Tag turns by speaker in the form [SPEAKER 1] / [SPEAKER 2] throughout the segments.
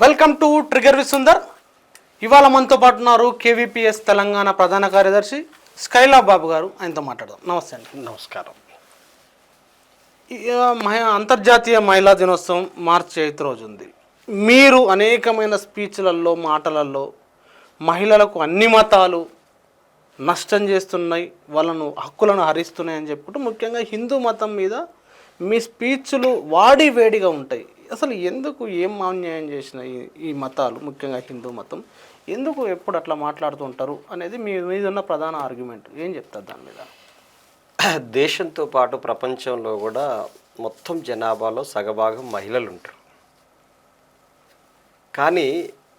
[SPEAKER 1] Welcome to trigger with Sundar. ఇవాళ మనతో పాటు ఉన్నారు కేవీపీఎస్ తెలంగాణ ప్రధాన కార్యదర్శి స్కైలా బాబు గారు. ఆయనతో మాట్లాడదాం. నమస్తే అండి.
[SPEAKER 2] నమస్కారం.
[SPEAKER 1] అంతర్జాతీయ మహిళా దినోత్సవం మార్చి 8 రోజు ఉంది. మీరు అనేకమైన స్పీచ్లలో మాటలలో మహిళలకు అన్ని మతాలు నష్టం చేస్తున్నాయి, వాళ్ళను హక్కులను హరిస్తున్నాయి అని చెప్పుకుంటూ ముఖ్యంగా హిందూ మతం మీద మీ స్పీచ్లు వాడి వేడిగా ఉంటాయి. అసలు ఎందుకు ఏం అన్యాయం చేసిన ఈ మతాలు, ముఖ్యంగా హిందూ మతం ఎందుకు ఎప్పుడు అట్లా మాట్లాడుతూ ఉంటారు అనేది మీ మీద ఉన్న ప్రధాన ఆర్గ్యుమెంట్ ఏం చెప్తారు దాని మీద?
[SPEAKER 2] దేశంతో పాటు ప్రపంచంలో కూడా మొత్తం జనాభాలో సగభాగం మహిళలు ఉంటారు. కానీ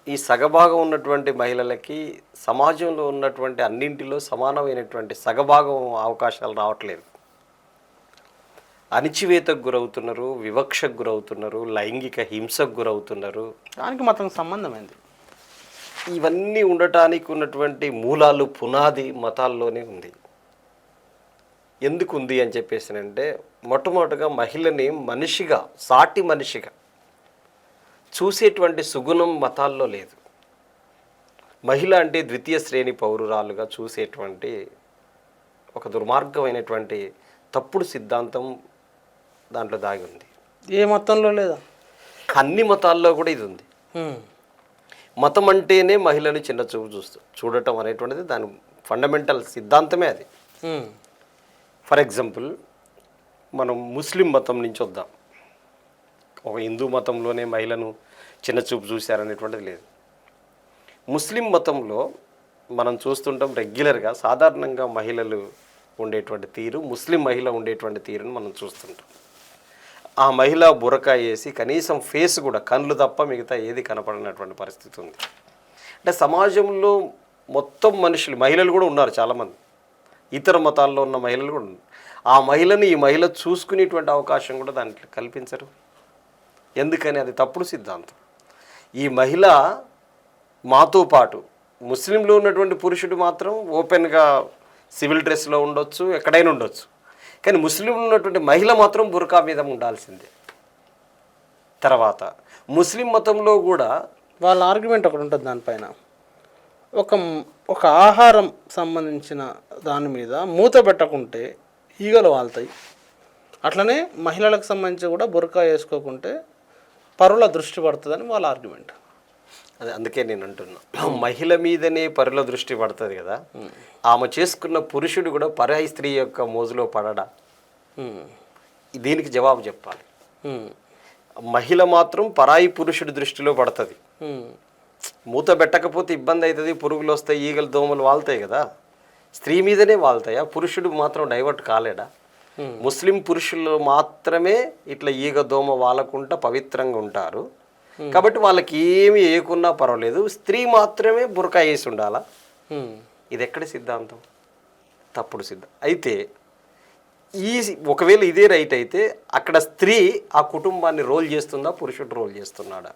[SPEAKER 2] ఈ సగభాగం ఉన్నటువంటి మహిళలకి సమాజంలో ఉన్నటువంటి అన్నింటిలో సమానమైనటువంటి సగభాగం అవకాశాలు రావట్లేదు. అణిచివేతకు గురవుతున్నారు, వివక్షకు గురవుతున్నారు, లైంగిక హింసకు గురవుతున్నారు.
[SPEAKER 1] దానికి మతం సంబంధమైంది.
[SPEAKER 2] ఇవన్నీ ఉండటానికి ఉన్నటువంటి మూలాలు, పునాది మతాల్లోనే ఉంది. ఎందుకు ఉంది అని చెప్పేసినంటే, మొట్టమొదటిగా మహిళని మనిషిగా, సాటి మనిషిగా చూసేటువంటి సుగుణం మతాల్లో లేదు. మహిళ అంటే ద్వితీయ శ్రేణి పౌరురాలుగా చూసేటువంటి ఒక దుర్మార్గమైనటువంటి తప్పుడు సిద్ధాంతం దాంట్లో దాగి ఉంది.
[SPEAKER 1] ఏ మతంలో లేదా?
[SPEAKER 2] అన్ని మతాల్లో కూడా ఇది ఉంది. మతం అంటేనే మహిళని చిన్న చూపు చూడటం అనేటువంటిది దాని ఫండమెంటల్ సిద్ధాంతమే అది. ఫర్ ఎగ్జాంపుల్, మనం ముస్లిం మతం నుంచి వద్దాం. ఒక హిందూ మతంలోనే మహిళను చిన్న చూపు చూశారనేటువంటిది లేదు. ముస్లిం మతంలో మనం చూస్తుంటాం రెగ్యులర్గా, సాధారణంగా మహిళలు ఉండేటువంటి తీరు, ముస్లిం మహిళ ఉండేటువంటి తీరుని మనం చూస్తుంటాం. ఆ మహిళ బురకా వేసి కనీసం ఫేస్ కూడా, కళ్ళు తప్ప మిగతా ఏది కనపడినటువంటి పరిస్థితి ఉంది. అంటే సమాజంలో మొత్తం మనుషులు, మహిళలు కూడా ఉన్నారు చాలామంది, ఇతర మతాల్లో ఉన్న మహిళలు కూడా ఉన్నారు. ఆ మహిళని ఈ మహిళ చూసుకునేటువంటి అవకాశం కూడా దాంట్లో కల్పించరు. ఎందుకని? అది తప్పుడు సిద్ధాంతం. ఈ మహిళ మాతో పాటు ముస్లింలో ఉన్నటువంటి పురుషుడు మాత్రం ఓపెన్గా సివిల్ డ్రెస్లో ఉండొచ్చు, ఎక్కడైనా ఉండొచ్చు. కానీ ముస్లింలో ఉన్నటువంటి మహిళ మాత్రం బుర్కా మీద ఉండాల్సిందే. తర్వాత ముస్లిం మతంలో కూడా
[SPEAKER 1] వాళ్ళ ఆర్గ్యుమెంట్ ఒకటి ఉంటుంది దానిపైన. ఒక ఆహారం సంబంధించిన దాని మీద మూత పెట్టకుంటే ఈగలు వాళ్తాయి, అట్లనే మహిళలకు సంబంధించి కూడా బురకా వేసుకోకుంటే పరుల దృష్టి పడుతుందని వాళ్ళ ఆర్గ్యుమెంట్.
[SPEAKER 2] అది అందుకే నేను అంటున్నా, మహిళ మీదనే పరుల దృష్టి పడుతుంది కదా. ఆమె చేసుకున్న పురుషుడు కూడా పరాయి స్త్రీ యొక్క మోజులో పడడా? దీనికి జవాబు చెప్పాలి. మహిళ మాత్రం పరాయి పురుషుడి దృష్టిలో పడుతుంది. మూత పెట్టకపోతే ఇబ్బంది అవుతుంది, పురుగులు వస్తాయి, ఈగలు దోమలు వాళ్తాయి కదా. స్త్రీ మీదనే వాళ్తాయా? పురుషుడు మాత్రం డైవర్ట్ కాలేడా? ముస్లిం పురుషులు మాత్రమే ఇట్లా ఈగ దోమ వాలకుండా పవిత్రంగా ఉంటారు కాబట్టి వాళ్ళకి ఏమి వేయకున్నా పర్వాలేదు, స్త్రీ మాత్రమే బురకా వేసి ఉండాలా? ఇది ఎక్కడి సిద్ధాంతం? తప్పుడు సిద్ధాంతం. అయితే ఒకవేళ ఇదే రైట్ అయితే అక్కడ స్త్రీ ఆ కుటుంబాన్ని రోల్ చేస్తుందా, పురుషుడు రోల్ చేస్తున్నాడా?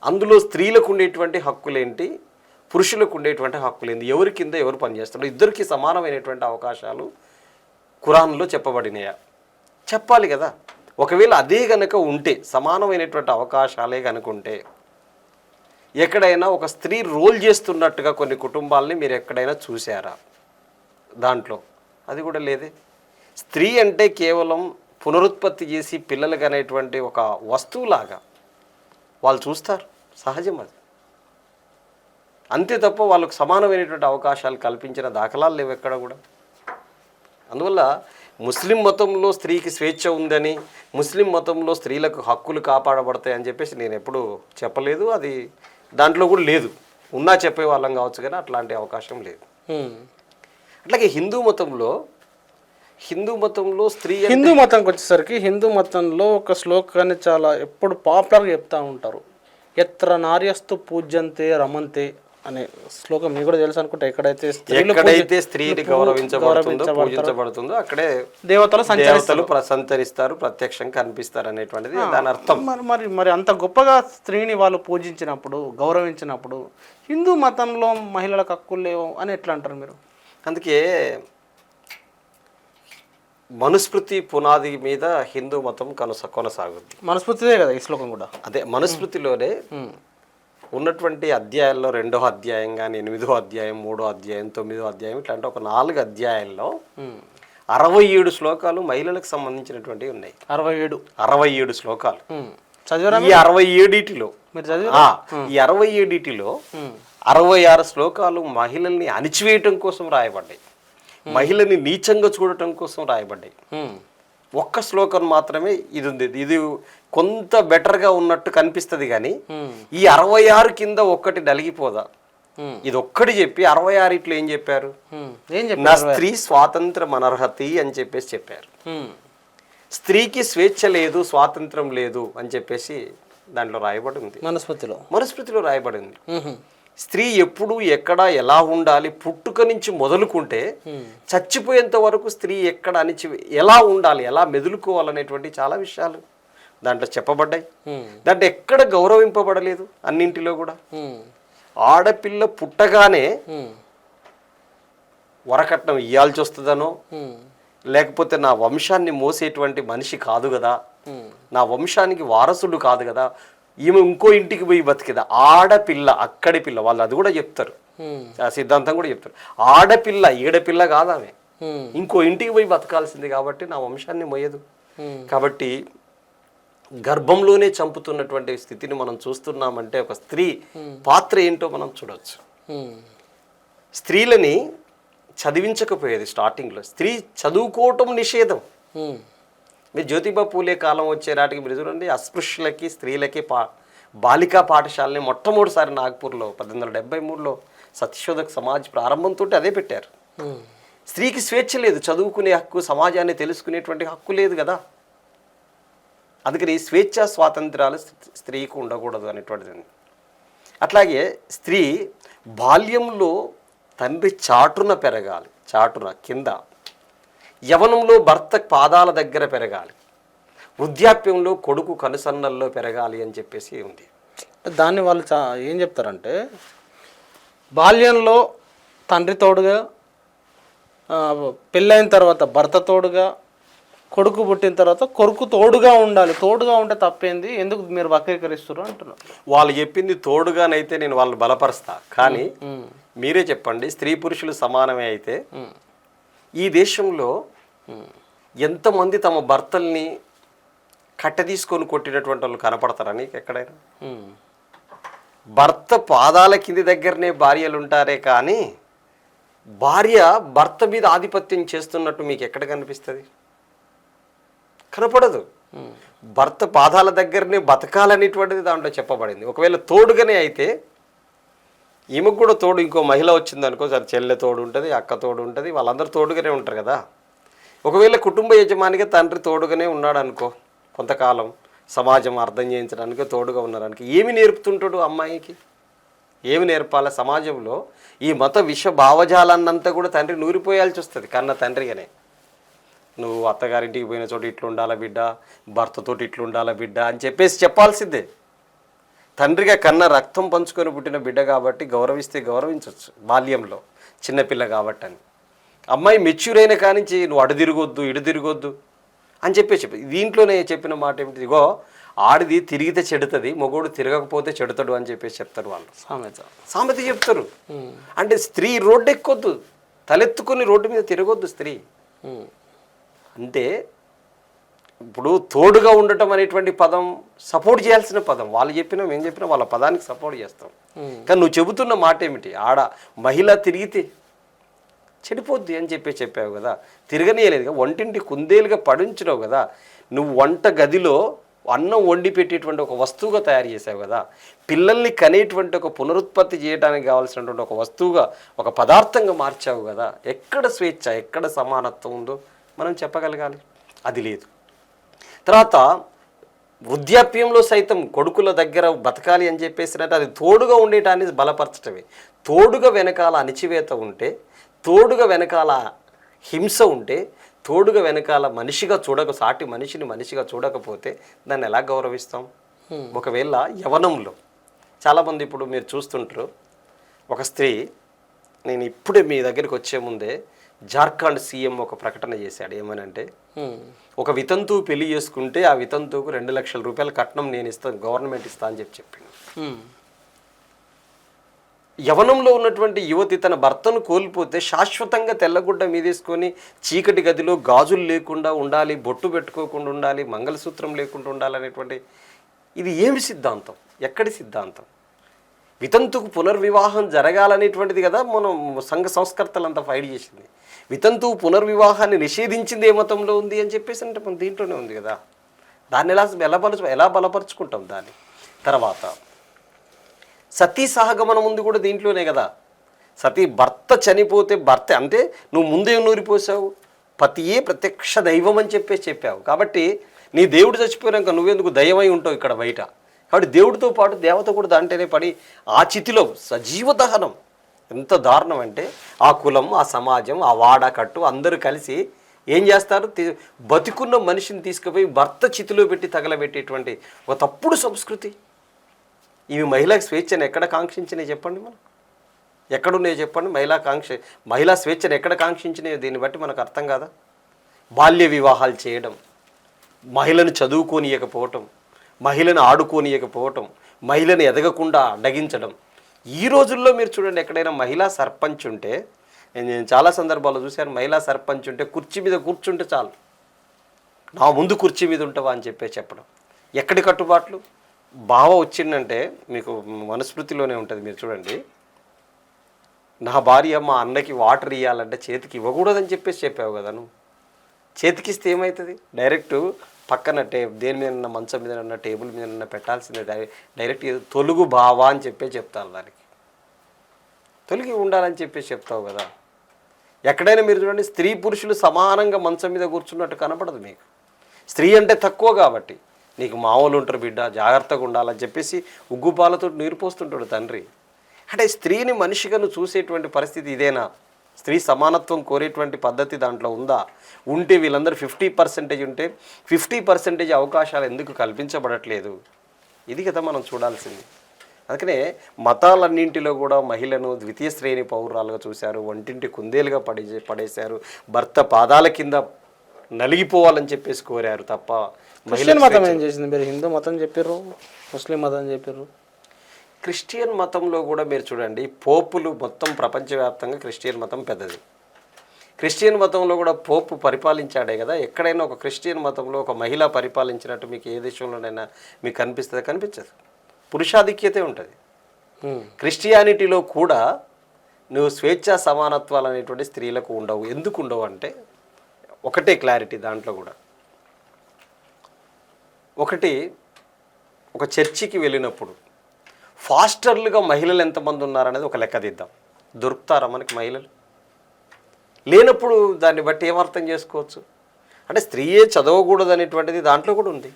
[SPEAKER 2] అందులో స్త్రీలకు ఉండేటువంటి హక్కులేంటి, పురుషులకు ఉండేటువంటి హక్కులేంటి, ఎవరి కింద ఎవరు పనిచేస్తున్నారు? ఇద్దరికి సమానమైనటువంటి అవకాశాలు ఖురాన్లో చెప్పబడినాయా? చెప్పాలి కదా. ఒకవేళ అదే కనుక ఉంటే, సమానమైనటువంటి అవకాశాలే కనుకుంటే, ఎక్కడైనా ఒక స్త్రీ రోల్ చేస్తున్నట్టుగా కొన్ని కుటుంబాలని మీరు ఎక్కడైనా చూసారా? దాంట్లో అది కూడా లేదే. స్త్రీ అంటే కేవలం పునరుత్పత్తి చేసి పిల్లలకు అనేటువంటి ఒక వస్తువులాగా వాళ్ళు చూస్తారు, సహజం అది. అంతే తప్ప వాళ్ళకు సమానమైనటువంటి అవకాశాలు కల్పించిన దాఖలాలు లేవు ఎక్కడ కూడా. అందువల్ల ముస్లిం మతంలో స్త్రీకి స్వేచ్ఛ ఉందని, ముస్లిం మతంలో స్త్రీలకు హక్కులు కాపాడబడతాయని చెప్పేసి నేను ఎప్పుడు చెప్పలేదు. అది దాంట్లో కూడా లేదు. ఉన్నా చెప్పే వాళ్ళం కావచ్చు కానీ అట్లాంటి అవకాశం లేదు. అట్లాగే హిందూ మతంలో స్త్రీ,
[SPEAKER 1] హిందూ మతంకి వచ్చేసరికి హిందూ మతంలో ఒక శ్లోకాన్ని చాలా ఎప్పుడు పాపులర్గా చెప్తూ ఉంటారు. ఎత్ర నార్యస్తు పూజ్యంతే రమంతే అనే శ్లోకం మీకు కూడా తెలుసు అనుకుంటే,
[SPEAKER 2] ఎక్కడైతే స్త్రీని పూజించబడుతుందో అక్కడే దేవతలు సంచరిస్తారు, ప్రత్యక్షంగా కనిపిస్తారు అనేటువంటిది దాని అర్థం.
[SPEAKER 1] మరి అంత గొప్పగా స్త్రీని వాళ్ళు పూజించినప్పుడు, గౌరవించినప్పుడు హిందూ మతంలో మహిళలకు హక్కులు లేవు అని ఎట్లా అంటారు మీరు?
[SPEAKER 2] అందుకే మనుస్మృతి పునాది మీద హిందూ మతం కొనసాగుద్ది.
[SPEAKER 1] మనస్ఫూర్తిదే కదా ఈ శ్లోకం కూడా.
[SPEAKER 2] అదే మనుస్మృతిలోనే ఉన్నటువంటి అధ్యాయాల్లో 2వ అధ్యాయం కానీ 8వ అధ్యాయం 3వ అధ్యాయం 9వ అధ్యాయం ఇట్లాంటి ఒక 4 అధ్యాయాల్లో 67 శ్లోకాలు మహిళలకు సంబంధించినటువంటివి ఉన్నాయి. 67 శ్లోకాలు
[SPEAKER 1] చదివారా?
[SPEAKER 2] ఈ 67
[SPEAKER 1] మీరు చదివారా?
[SPEAKER 2] ఈ 67 66 శ్లోకాలు మహిళల్ని అణిచివేయటం కోసం రాయబడ్డాయి, మహిళని నీచంగా చూడటం కోసం రాయబడ్డాయి. ఒక్క శ్లోకం మాత్రమే ఇది ఉంది. ఇది కొంత బెటర్గా ఉన్నట్టు కనిపిస్తుంది కానీ ఈ 66 కింద ఒక్కటి నలిగిపోదా? ఇది ఒక్కటి చెప్పి 66 ఏం చెప్పారు? నా స్త్రీ స్వాతంత్రం అనర్హతి అని చెప్పేసి చెప్పారు. స్త్రీకి స్వేచ్ఛ లేదు, స్వాతంత్రం లేదు అని చెప్పేసి దాంట్లో రాయబడి ఉంది. మనుస్మృతిలో రాయబడి ఉంది. స్త్రీ ఎప్పుడు ఎక్కడ ఎలా ఉండాలి, పుట్టుక నుంచి మొదలుకుంటే చచ్చిపోయేంత వరకు స్త్రీ ఎక్కడ ఎలా ఉండాలి, ఎలా మెదులుకోవాలనేటువంటి చాలా విషయాలు దాంట్లో చెప్పబడ్డాయి. దాంట్లో ఎక్కడ గౌరవింపబడలేదు. అన్నింటిలో కూడా ఆడపిల్ల పుట్టగానే వరకట్నం ఇయ్యాల్సి వస్తుందనో, లేకపోతే నా వంశాన్ని మోసేటువంటి మనిషి కాదు కదా, నా వంశానికి వారసుడు కాదు కదా, ఈమె ఇంకో ఇంటికి పోయి బతికేదా, ఆడపిల్ల అక్కడి పిల్ల, వాళ్ళు అది కూడా చెప్తారు, ఆ సిద్ధాంతం కూడా చెప్తారు. ఆడపిల్ల ఈడపిల్ల కాదు, ఆమె ఇంకో ఇంటికి పోయి బతకాల్సింది కాబట్టి నా వంశాన్ని మోయదు. కాబట్టి గర్భంలోనే చంపుతున్నటువంటి స్థితిని మనం చూస్తున్నామంటే ఒక స్త్రీ పాత్ర ఏంటో మనం చూడవచ్చు. స్త్రీలని చదివించకపోయేది స్టార్టింగ్లో. స్త్రీ చదువుకోవటం నిషేధం. మీరు జ్యోతిబా పూలే కాలం వచ్చే నాటికి మీరు చూడండి, అస్పృశ్యులకి స్త్రీలకి బాలికా పాఠశాలని మొట్టమొదటిసారి నాగ్పూర్లో 1873లో సత్యశోధక్ సమాజ్ ప్రారంభంతో అదే పెట్టారు. స్త్రీకి స్వేచ్ఛ లేదు, చదువుకునే హక్కు, సమాజాన్ని తెలుసుకునేటువంటి హక్కు లేదు కదా. అందుకని స్వేచ్ఛ స్వాతంత్రాలు స్త్రీకి ఉండకూడదు అనేటువంటిది. అట్లాగే స్త్రీ బాల్యంలో తండ్రి చాటున పెరగాలి, చాటున కింద. యవనంలో భర్త పాదాల దగ్గర పెరగాలి, వృద్ధాప్యంలో కొడుకు కనుసన్నల్లో పెరగాలి అని చెప్పేసి ఉంది.
[SPEAKER 1] దాన్ని వాళ్ళు ఏం చెప్తారంటే, బాల్యంలో తండ్రి తోడుగా, పెళ్ళైన తర్వాత భర్త తోడుగా, కొడుకు పుట్టిన తర్వాత కొడుకు తోడుగా ఉండాలి. తోడుగా ఉంటే తప్పేంది, ఎందుకు మీరు వక్రీకరిస్తారు అంటున్నారు.
[SPEAKER 2] వాళ్ళు చెప్పింది తోడుగానైతే నేను వాళ్ళు బలపరుస్తా, కానీ మీరే చెప్పండి, స్త్రీ పురుషులు సమానమే అయితే ఈ దేశంలో ఎంతమంది తమ భర్తల్ని కట్టె తీసుకొని కొట్టినటువంటి వాళ్ళు కనపడతారా నీకు ఎక్కడైనా? భర్త పాదాల కింది దగ్గరనే భార్యలు ఉంటారే కానీ భార్య భర్త మీద ఆధిపత్యం చేస్తున్నట్టు మీకు ఎక్కడ కనిపిస్తుంది? కనపడదు. భర్త పాదాల దగ్గరనే బతకాలనేటువంటిది దాంట్లో చెప్పబడింది. ఒకవేళ తోడుగానే అయితే ఈమెకు కూడా తోడు ఇంకో మహిళ వచ్చిందనుకో, సరే చెల్లె తోడు ఉంటుంది, అక్క తోడు ఉంటుంది, వాళ్ళందరూ తోడుగానే ఉంటారు కదా. ఒకవేళ కుటుంబ యజమానిగా తండ్రి తోడుగానే ఉన్నాడు అనుకో, కొంతకాలం సమాజం అర్థం చేయించడానికి తోడుగా ఉన్నారనుకో, ఏమి నేర్పుతుంటాడు అమ్మాయికి? ఏమి నేర్పాలి? సమాజంలో ఈ మత విష భావజాలాన్నంతా కూడా తండ్రి నూరిపోయాల్సి వస్తుంది కన్న తండ్రిగానే. నువ్వు అత్తగారింటికి పోయిన చోట ఇట్లా ఉండాలా బిడ్డ, భర్తతోటి ఇట్లా ఉండాలా బిడ్డ అని చెప్పేసి చెప్పాల్సిందే. తండ్రిగా కన్న రక్తం పంచుకొని పుట్టిన బిడ్డ కాబట్టి గౌరవిస్తే గౌరవించవచ్చు బాల్యంలో, చిన్నపిల్ల కాబట్టి అని. అమ్మాయి మెచ్యూర్ అయిన కానించి నువ్వు అడు తిరగొద్దు, ఇడు తిరగొద్దు అని చెప్పి దీంట్లోనే చెప్పిన మాట ఏమిటి? ఇగో ఆడిది తిరిగితే చెడుతుంది, మొగోడు తిరగకపోతే చెడుతాడు అని చెప్పేసి చెప్తారు వాళ్ళు. సామెత చెప్తారు. అంటే స్త్రీ రోడ్డు ఎక్కొద్దు, తలెత్తుకొని రోడ్డు మీద తిరగొద్దు స్త్రీ. అంటే ఇప్పుడు తోడుగా ఉండటం అనేటువంటి పదం సపోర్ట్ చేయాల్సిన పదం. వాళ్ళు చెప్పినా మేము చెప్పినా వాళ్ళ పదానికి సపోర్ట్ చేస్తాం. కానీ నువ్వు చెబుతున్న మాట ఏమిటి? మహిళ తిరిగితే చెడిపోద్ది అని చెప్పావు కదా, తిరగనీయలేదు కదా, వంటింటి కుందేలుగా పడించినావు కదా, నువ్వు వంట గదిలో అన్నం వండి పెట్టేటువంటి ఒక వస్తువుగా తయారు చేసావు కదా, పిల్లల్ని కనేటువంటి ఒక పునరుత్పత్తి చేయడానికి కావాల్సినటువంటి ఒక వస్తువుగా, ఒక పదార్థంగా మార్చావు కదా. ఎక్కడ స్వేచ్ఛ, ఎక్కడ సమానత్వం ఉందో మనం చెప్పగలగాలి. అది లేదు. తర్వాత వృద్ధాప్యంలో సైతం కొడుకుల దగ్గర బతకాలి అని చెప్పేసినట్టు అది తోడుగా ఉండేటాన్ని బలపరచటమే. తోడుగా వెనకాల అణిచివేత ఉంటే, తోడుగా వెనకాల హింస ఉంటే, తోడుగా వెనకాల మనిషిగా సాటి మనిషిని మనిషిగా చూడకపోతే దాన్ని ఎలా గౌరవిస్తాం? ఒకవేళ యవనంలో చాలామంది ఇప్పుడు మీరు చూస్తుంటారు, ఒక స్త్రీ, నేను ఇప్పుడే మీ దగ్గరికి వచ్చే ముందే జార్ఖండ్ సీఎం ఒక ప్రకటన చేశాడు. ఏమనంటే, ఒక వితంతు పెళ్లి చేసుకుంటే ఆ వితంతువుకు 2 లక్షల రూపాయల కట్నం నేను ఇస్తాను, గవర్నమెంట్ ఇస్తా అని చెప్పిండు. యవనంలో ఉన్నటువంటి యువతి తన భర్తను కోల్పోతే శాశ్వతంగా తెల్లగుడ్డ మీదేసుకొని చీకటి గదిలో గాజులు లేకుండా ఉండాలి, బొట్టు పెట్టుకోకుండా ఉండాలి, మంగళసూత్రం లేకుండా ఉండాలనేటువంటి ఇది ఏమి సిద్ధాంతం? ఎక్కడి సిద్ధాంతం? వితంతుకు పునర్వివాహం జరగాలనేటువంటిది కదా మనం సంఘ సంస్కర్తలంతా ఫైట్ చేసింది. వితంతువు పునర్వివాహాన్ని నిషేధించింది ఏ మతంలో ఉంది అని చెప్పేసి అంటే మన దీంట్లోనే ఉంది కదా. దాన్ని ఎలా బలపరుచుకుంటాం దాన్ని? తర్వాత సతీ సహగమనం ఉంది కూడా దీంట్లోనే కదా. సతీ భర్త చనిపోతే భర్త అంటే నువ్వు ముందే నూరిపోసావు, పతియే ప్రత్యక్ష దైవం అని చెప్పావు. కాబట్టి నీ దేవుడు చచ్చిపోయాక నువ్వెందుకు దైవమై ఉంటావు ఇక్కడ బయట? కాబట్టి దేవుడితో పాటు దేవత కూడా దాంట్లోనే పడి ఆ చితిలో సజీవ దహనం. ఎంత దారుణం అంటే ఆ కులం, ఆ సమాజం, ఆ వాడ కట్టు అందరూ కలిసి ఏం చేస్తారు? బతికున్న మనిషిని తీసుకుపోయి భర్త చితిలో పెట్టి తగలబెట్టేటువంటి ఒక తప్పుడు సంస్కృతి. ఇవి మహిళా స్వేచ్ఛను ఎక్కడ కాంక్షించినాయి చెప్పండి? మనం ఎక్కడున్నాయో చెప్పండి? మహిళా స్వేచ్ఛను ఎక్కడ కాంక్షించినాయో దీన్ని బట్టి మనకు అర్థం కాదా? బాల్య వివాహాలు చేయడం, మహిళను చదువుకోనియకపోవటం, మహిళను ఆడుకోనియకపోవటం, మహిళను ఎదగకుండా అడ్డగించడం. ఈ రోజుల్లో మీరు చూడండి, ఎక్కడైనా మహిళా సర్పంచ్ ఉంటే, నేను చాలా సందర్భాల్లో చూశాను, మహిళా సర్పంచ్ ఉంటే కుర్చీ మీద కూర్చుంటే చాలు, నా ముందు కుర్చీ మీద ఉంటావా అని చెప్పడం. ఎక్కడి కట్టుబాట్లు? బావ వచ్చిందంటే మీకు మనస్మృతిలోనే ఉంటుంది. మీరు చూడండి, నా భార్య మా అన్నకి వాటర్ ఇవ్వాలంటే చేతికి ఇవ్వకూడదని చెప్పావు కదా నువ్వు. చేతికిస్తే ఏమవుతుంది? డైరెక్ట్ పక్కన దేని మీద మంచం మీద టేబుల్ మీద పెట్టాల్సిందే. డైరెక్ట్ తొలుగు బావా అని చెప్తాను, దానికి తొలిగి ఉండాలని చెప్తావు కదా. ఎక్కడైనా మీరు చూడండి, స్త్రీ పురుషులు సమానంగా మంచం మీద కూర్చున్నట్టు కనపడదు మీకు. స్త్రీ అంటే తక్కువ కాబట్టి నీకు మామూలు ఉంటారు బిడ్డ, జాగ్రత్తగా ఉండాలని చెప్పేసి ఉగ్గుపాలతో నీరు పోస్తుంటాడు తండ్రి. అంటే స్త్రీని మనిషిగా నువ్వు చూసేటువంటి పరిస్థితి ఇదేనా? స్త్రీ సమానత్వం కోరేటువంటి పద్ధతి దాంట్లో ఉందా? ఉంటే వీళ్ళందరూ 50% ఉంటే 50% అవకాశాలు ఎందుకు కల్పించబడట్లేదు? ఇది కదా మనం చూడాల్సింది. అందుకనే మతాలన్నింటిలో కూడా మహిళను ద్వితీయ శ్రేణి పౌరురాలుగా చూశారు, వంటింటి కుందేలుగా పడేశారు, భర్త పాదాల కింద నలిగిపోవాలని చెప్పేసి కోరారు తప్ప.
[SPEAKER 1] క్రిస్టియన్ మతం ఏం చేసింది? మీరు హిందూ మతం చెప్పారు, ముస్లిం మతం చెప్పారు.
[SPEAKER 2] క్రిస్టియన్ మతంలో కూడా మీరు చూడండి, పోపులు మొత్తం ప్రపంచవ్యాప్తంగా క్రిస్టియన్ మతం పెద్దది. క్రిస్టియన్ మతంలో కూడా పోపు పరిపాలించాడే కదా. ఎక్కడైనా ఒక క్రిస్టియన్ మతంలో ఒక మహిళ పరిపాలించినట్టు మీకు ఏ దేశంలోనైనా మీకు కనిపిస్తుంది? కనిపించదు. పురుషాధిక్యతే ఉంటుంది. క్రిస్టియానిటీలో కూడా నువ్వు స్వేచ్ఛా సమానత్వాలు అనేటువంటి స్త్రీలకు ఉండవు. ఎందుకు ఉండవు అంటే ఒకటే క్లారిటీ దాంట్లో కూడా. ఒకటి, ఒక చర్చికి వెళ్ళినప్పుడు ఫాస్టర్లుగా మహిళలు ఎంతమంది ఉన్నారనేది ఒక లెక్క తీద్దాం. దొరుకుతారా మనకి మహిళలు? లేనప్పుడు దాన్ని బట్టి ఏమర్థం చేసుకోవచ్చు అంటే స్త్రీయే చదవకూడదు అనేటువంటిది దాంట్లో కూడా ఉంది.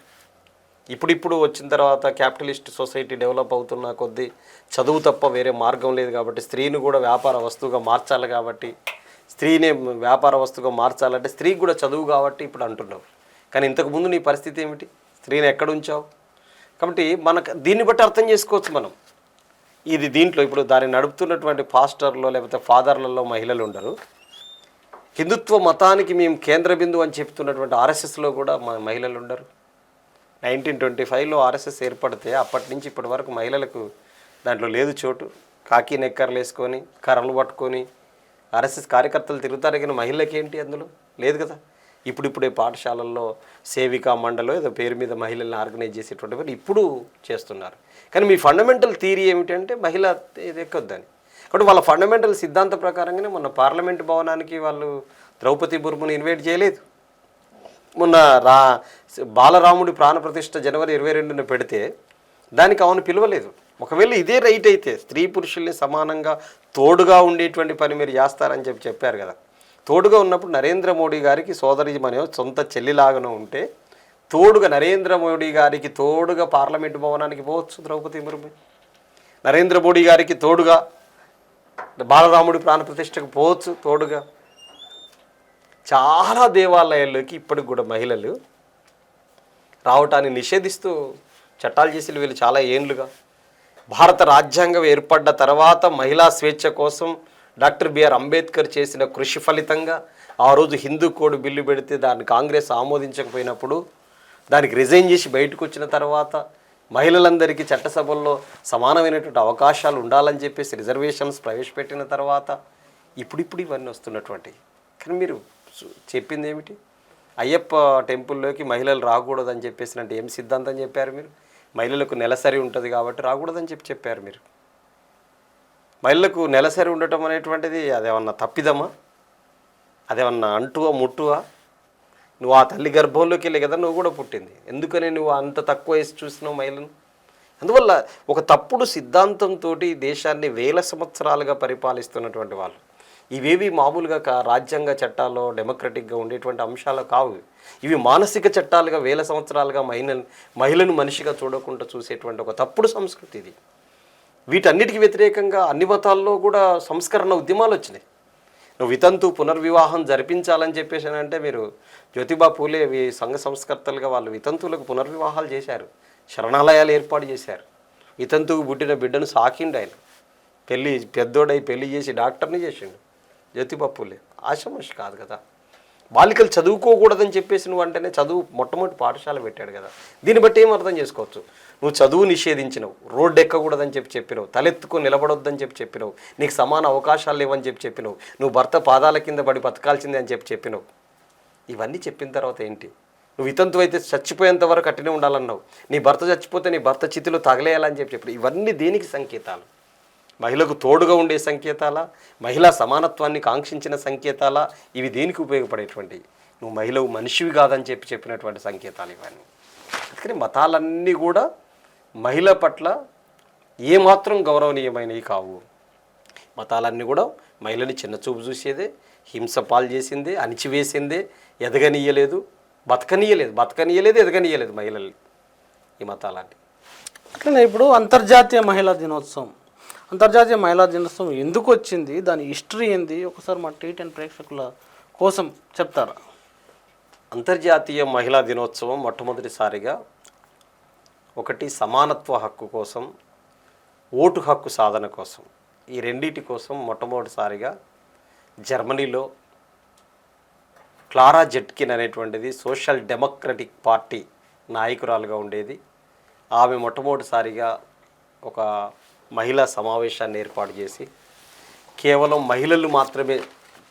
[SPEAKER 2] ఇప్పుడు వచ్చిన తర్వాత క్యాపిటలిస్ట్ సొసైటీ డెవలప్ అవుతున్న కొద్దీ చదువు తప్ప వేరే మార్గం లేదు కాబట్టి స్త్రీని కూడా వ్యాపార వస్తువుగా మార్చాలి. కాబట్టి స్త్రీనే వ్యాపార వస్తువుగా మార్చాలంటే స్త్రీకి కూడా చదువు కాబట్టి ఇప్పుడు అంటున్నావు. కానీ ఇంతకుముందు నీ పరిస్థితి ఏమిటి? స్త్రీని ఎక్కడ ఉంచావు? కాబట్టి మనకు దీన్ని బట్టి అర్థం చేసుకోవచ్చు మనం. ఇది దీంట్లో ఇప్పుడు దాన్ని నడుపుతున్నటువంటి పాస్టర్లో లేకపోతే ఫాదర్లలో మహిళలు ఉండరు. హిందుత్వ మతానికి మేము కేంద్ర బిందువు అని చెప్తున్నటువంటి ఆర్ఎస్ఎస్లో కూడా మహిళలు ఉండరు. 1925లో ఆర్ఎస్ఎస్ ఏర్పడితే అప్పటి నుంచి ఇప్పటి వరకు మహిళలకు దాంట్లో లేదు చోటు. కాకి నెక్కర్లు వేసుకొని కర్రలు పట్టుకొని ఆర్ఎస్ఎస్ కార్యకర్తలు తిరుగుతారు, కానీ మహిళలకి ఏంటి అందులో లేదు కదా. ఇప్పుడిప్పుడే పాఠశాలల్లో సేవికా మండలో ఏదో పేరు మీద మహిళల్ని ఆర్గనైజ్ చేసేటువంటి వారు ఇప్పుడు చేస్తున్నారు. కానీ మీ ఫండమెంటల్ థియరీ ఏమిటంటే మహిళ ఇది ఎక్కొద్దని. కాబట్టి వాళ్ళ ఫండమెంటల్ సిద్ధాంత ప్రకారంగానే మొన్న పార్లమెంటు భవనానికి వాళ్ళు ద్రౌపది ముర్ముని ఇన్వైట్ చేయలేదు. మొన్న బాలరాముడి ప్రాణప్రతిష్ఠ జనవరి 22న పెడితే దానికి ఆమెను పిలవలేదు. ఒకవేళ ఇదే రైట్ అయితే స్త్రీ పురుషుల్ని సమానంగా తోడుగా ఉండేటువంటి పని మీరు చేస్తారని చెప్పారు కదా. తోడుగా ఉన్నప్పుడు నరేంద్ర మోడీ గారికి సోదరి మన సొంత చెల్లిలాగానే ఉంటే తోడుగా నరేంద్ర మోడీ గారికి తోడుగా పార్లమెంటు భవనానికి పోవచ్చు ద్రౌపది ముర్ము. నరేంద్ర మోడీ గారికి తోడుగా బాలరాముడి ప్రాణప్రతిష్ఠకు పోవచ్చు తోడుగా. చాలా దేవాలయాల్లోకి ఇప్పటికి కూడా మహిళలు రావటాన్ని నిషేధిస్తూ చట్టాలు చేసి వీళ్ళు చాలా ఏండ్లుగా. భారత రాజ్యాంగం ఏర్పడ్డ తర్వాత మహిళా స్వేచ్ఛ కోసం డాక్టర్ బిఆర్ అంబేద్కర్ చేసిన కృషి ఫలితంగా ఆ రోజు హిందూ కోడ్ బిల్లు పెడితే దాన్ని కాంగ్రెస్ ఆమోదించకపోయినప్పుడు దానికి రిజైన్ చేసి బయటకు వచ్చిన తర్వాత మహిళలందరికీ చట్టసభల్లో సమానమైనటువంటి అవకాశాలు ఉండాలని చెప్పేసి రిజర్వేషన్స్ ప్రవేశపెట్టిన తర్వాత ఇప్పుడు ఇవన్నీ వస్తున్నటువంటి. కానీ మీరు చెప్పింది ఏమిటి? అయ్యప్ప టెంపుల్లోకి మహిళలు రాకూడదని చెప్పేసినట్టు ఏం సిద్ధాంతం చెప్పారు మీరు? మహిళలకు నెలసరి ఉంటుంది కాబట్టి రాకూడదని చెప్పారు మీరు. మహిళలకు నెలసరి ఉండటం అనేటువంటిది అదేమన్నా తప్పిదమా? అదేమన్నా అంటువా ముట్టువా? నువ్వు ఆ తల్లి గర్భంలోకి వెళ్ళే కదా నువ్వు కూడా పుట్టింది. ఎందుకని నువ్వు అంత తక్కువ వేసి చూసినావు మహిళను? అందువల్ల ఒక తప్పుడు సిద్ధాంతంతో దేశాన్ని వేల సంవత్సరాలుగా పరిపాలిస్తున్నటువంటి వాళ్ళు. ఇవేవి మామూలుగా రాజ్యాంగ చట్టాల్లో డెమోక్రటిక్గా ఉండేటువంటి అంశాలు కావు. ఇవి మానసిక చట్టాలుగా వేల సంవత్సరాలుగా మహిళను మనిషిగా చూడకుండా చూసేటువంటి ఒక తప్పుడు సంస్కృతి ఇది. వీటన్నిటికీ వ్యతిరేకంగా అన్ని మతాల్లో కూడా సంస్కరణ ఉద్యమాలు వచ్చినాయి. నువ్వు వితంతు పునర్వివాహం జరిపించాలని చెప్పేసానంటే మీరు జ్యోతిబా పూలే సంఘ సంస్కర్తలుగా వాళ్ళు వితంతువులకు పునర్వివాహాలు చేశారు, శరణాలయాలు ఏర్పాటు చేశారు. వితంతువుకు పుట్టిన బిడ్డను సాకిండు ఆయన, పెద్దోడై పెళ్లి చేసి డాక్టర్ని చేసిండు జ్యోతిబా పూలే. ఆశమషి కాదు కదా. బాలికలు చదువుకోకూడదని చెప్పేసి నువ్వు అంటేనే చదువు మొట్టమొదటి పాఠశాల పెట్టాడు కదా. దీన్ని బట్టి ఏం అర్థం చేసుకోవచ్చు? నువ్వు చదువు నిషేధించినవు, రోడ్డు ఎక్కకూడదని చెప్పినావు, తలెత్తుకొని నిలబడొద్దని చెప్పినావు, నీకు సమాన అవకాశాలు లేవని చెప్పినావు, నువ్వు భర్త పాదాల కింద పడి బతకాల్సిందే అని చెప్పినావు. ఇవన్నీ చెప్పిన తర్వాత ఏంటి? నువ్వు వితంతు అయితే చచ్చిపోయేంత వరకు అట్టనే ఉండాలన్నావు. నీ భర్త చచ్చిపోతే నీ భర్త చితిలో తగలేయాలని చెప్పినావు. ఇవన్నీ దేనికి సంకేతాలు? మహిళకు తోడుగా ఉండే సంకేతాలా? మహిళా సమానత్వాన్ని కాంక్షించిన సంకేతాలా? ఇవి దేనికి ఉపయోగపడేటువంటివి? నువ్వు మహిళవు మనిషివి కాదని చెప్పినటువంటి సంకేతాలు ఇవన్నీ. అందుకని మతాలన్నీ కూడా మహిళ పట్ల ఏమాత్రం గౌరవనీయమైనవి కావు. మతాలన్నీ కూడా మహిళని చిన్నచూపు చూసేదే, హింస పాలు చేసిందే, అణిచివేసిందే, ఎదగనీయలేదు, ఎదగనీయలేదు మహిళల్ని ఈ మతాలన్నీ.
[SPEAKER 1] అట్లనే ఇప్పుడు అంతర్జాతీయ మహిళా దినోత్సవం ఎందుకు వచ్చింది? దాని హిస్టరీ ఏంది? ఒకసారి మా T10 ప్రేక్షకుల కోసం చెప్తారా?
[SPEAKER 2] అంతర్జాతీయ మహిళా దినోత్సవం మొట్టమొదటిసారిగా ఒకటి సమానత్వ హక్కు కోసం, ఓటు హక్కు సాధన కోసం, ఈ రెండింటి కోసం మొట్టమొదటిసారిగా జర్మనీలో క్లారా జెట్కిన్ అనేటువంటిది సోషల్ డెమోక్రటిక్ పార్టీ నాయకురాలుగా ఉండేది. ఆమె మొట్టమొదటిసారిగా ఒక మహిళా సమావేశాన్ని ఏర్పాటు చేసి కేవలం మహిళలు మాత్రమే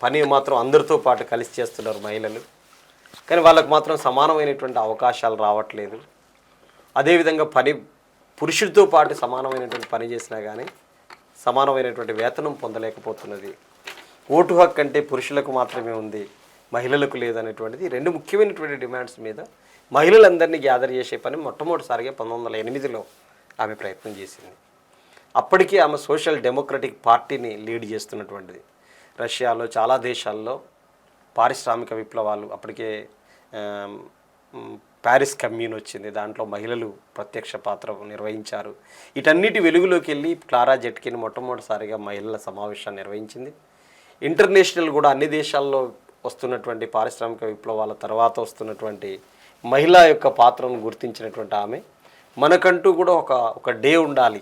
[SPEAKER 2] పని మాత్రం అందరితో పాటు కలిసి చేస్తున్నారు మహిళలు, కానీ వాళ్ళకు మాత్రం సమానమైనటువంటి అవకాశాలు రావట్లేదు. అదేవిధంగా పురుషుడితో పాటు సమానమైనటువంటి పని చేసినా కానీ సమానమైనటువంటి వేతనం పొందలేకపోతున్నది. ఓటు హక్కు అంటే పురుషులకు మాత్రమే ఉంది, మహిళలకు లేదనేటువంటిది రెండు ముఖ్యమైనటువంటి డిమాండ్స్ మీద మహిళలందరినీ గ్యాదర్ చేసే పని మొట్టమొదటిసారిగా 1908లో ఆమె ప్రయత్నం చేసింది. అప్పటికీ ఆమె సోషల్ డెమోక్రటిక్ పార్టీని లీడ్ చేస్తున్నటువంటిది. రష్యాలో చాలా దేశాల్లో పారిశ్రామిక విప్లవాలు, అప్పటికే ప్యారిస్ కమ్యూన్ వచ్చింది, దాంట్లో మహిళలు ప్రత్యక్ష పాత్ర నిర్వహించారు. వీటన్నిటి వెలుగులోకి వెళ్ళి క్లారా జెట్కిన్ మొట్టమొదటిసారిగా మహిళల సమావేశాన్ని నిర్వహించింది. ఇంటర్నేషనల్ కూడా అన్ని దేశాల్లో వస్తున్నటువంటి పారిశ్రామిక విప్లవాల తర్వాత వస్తున్నటువంటి మహిళ యొక్క పాత్రను గుర్తించినటువంటి ఆమె మనకంటూ కూడా ఒక డే ఉండాలి,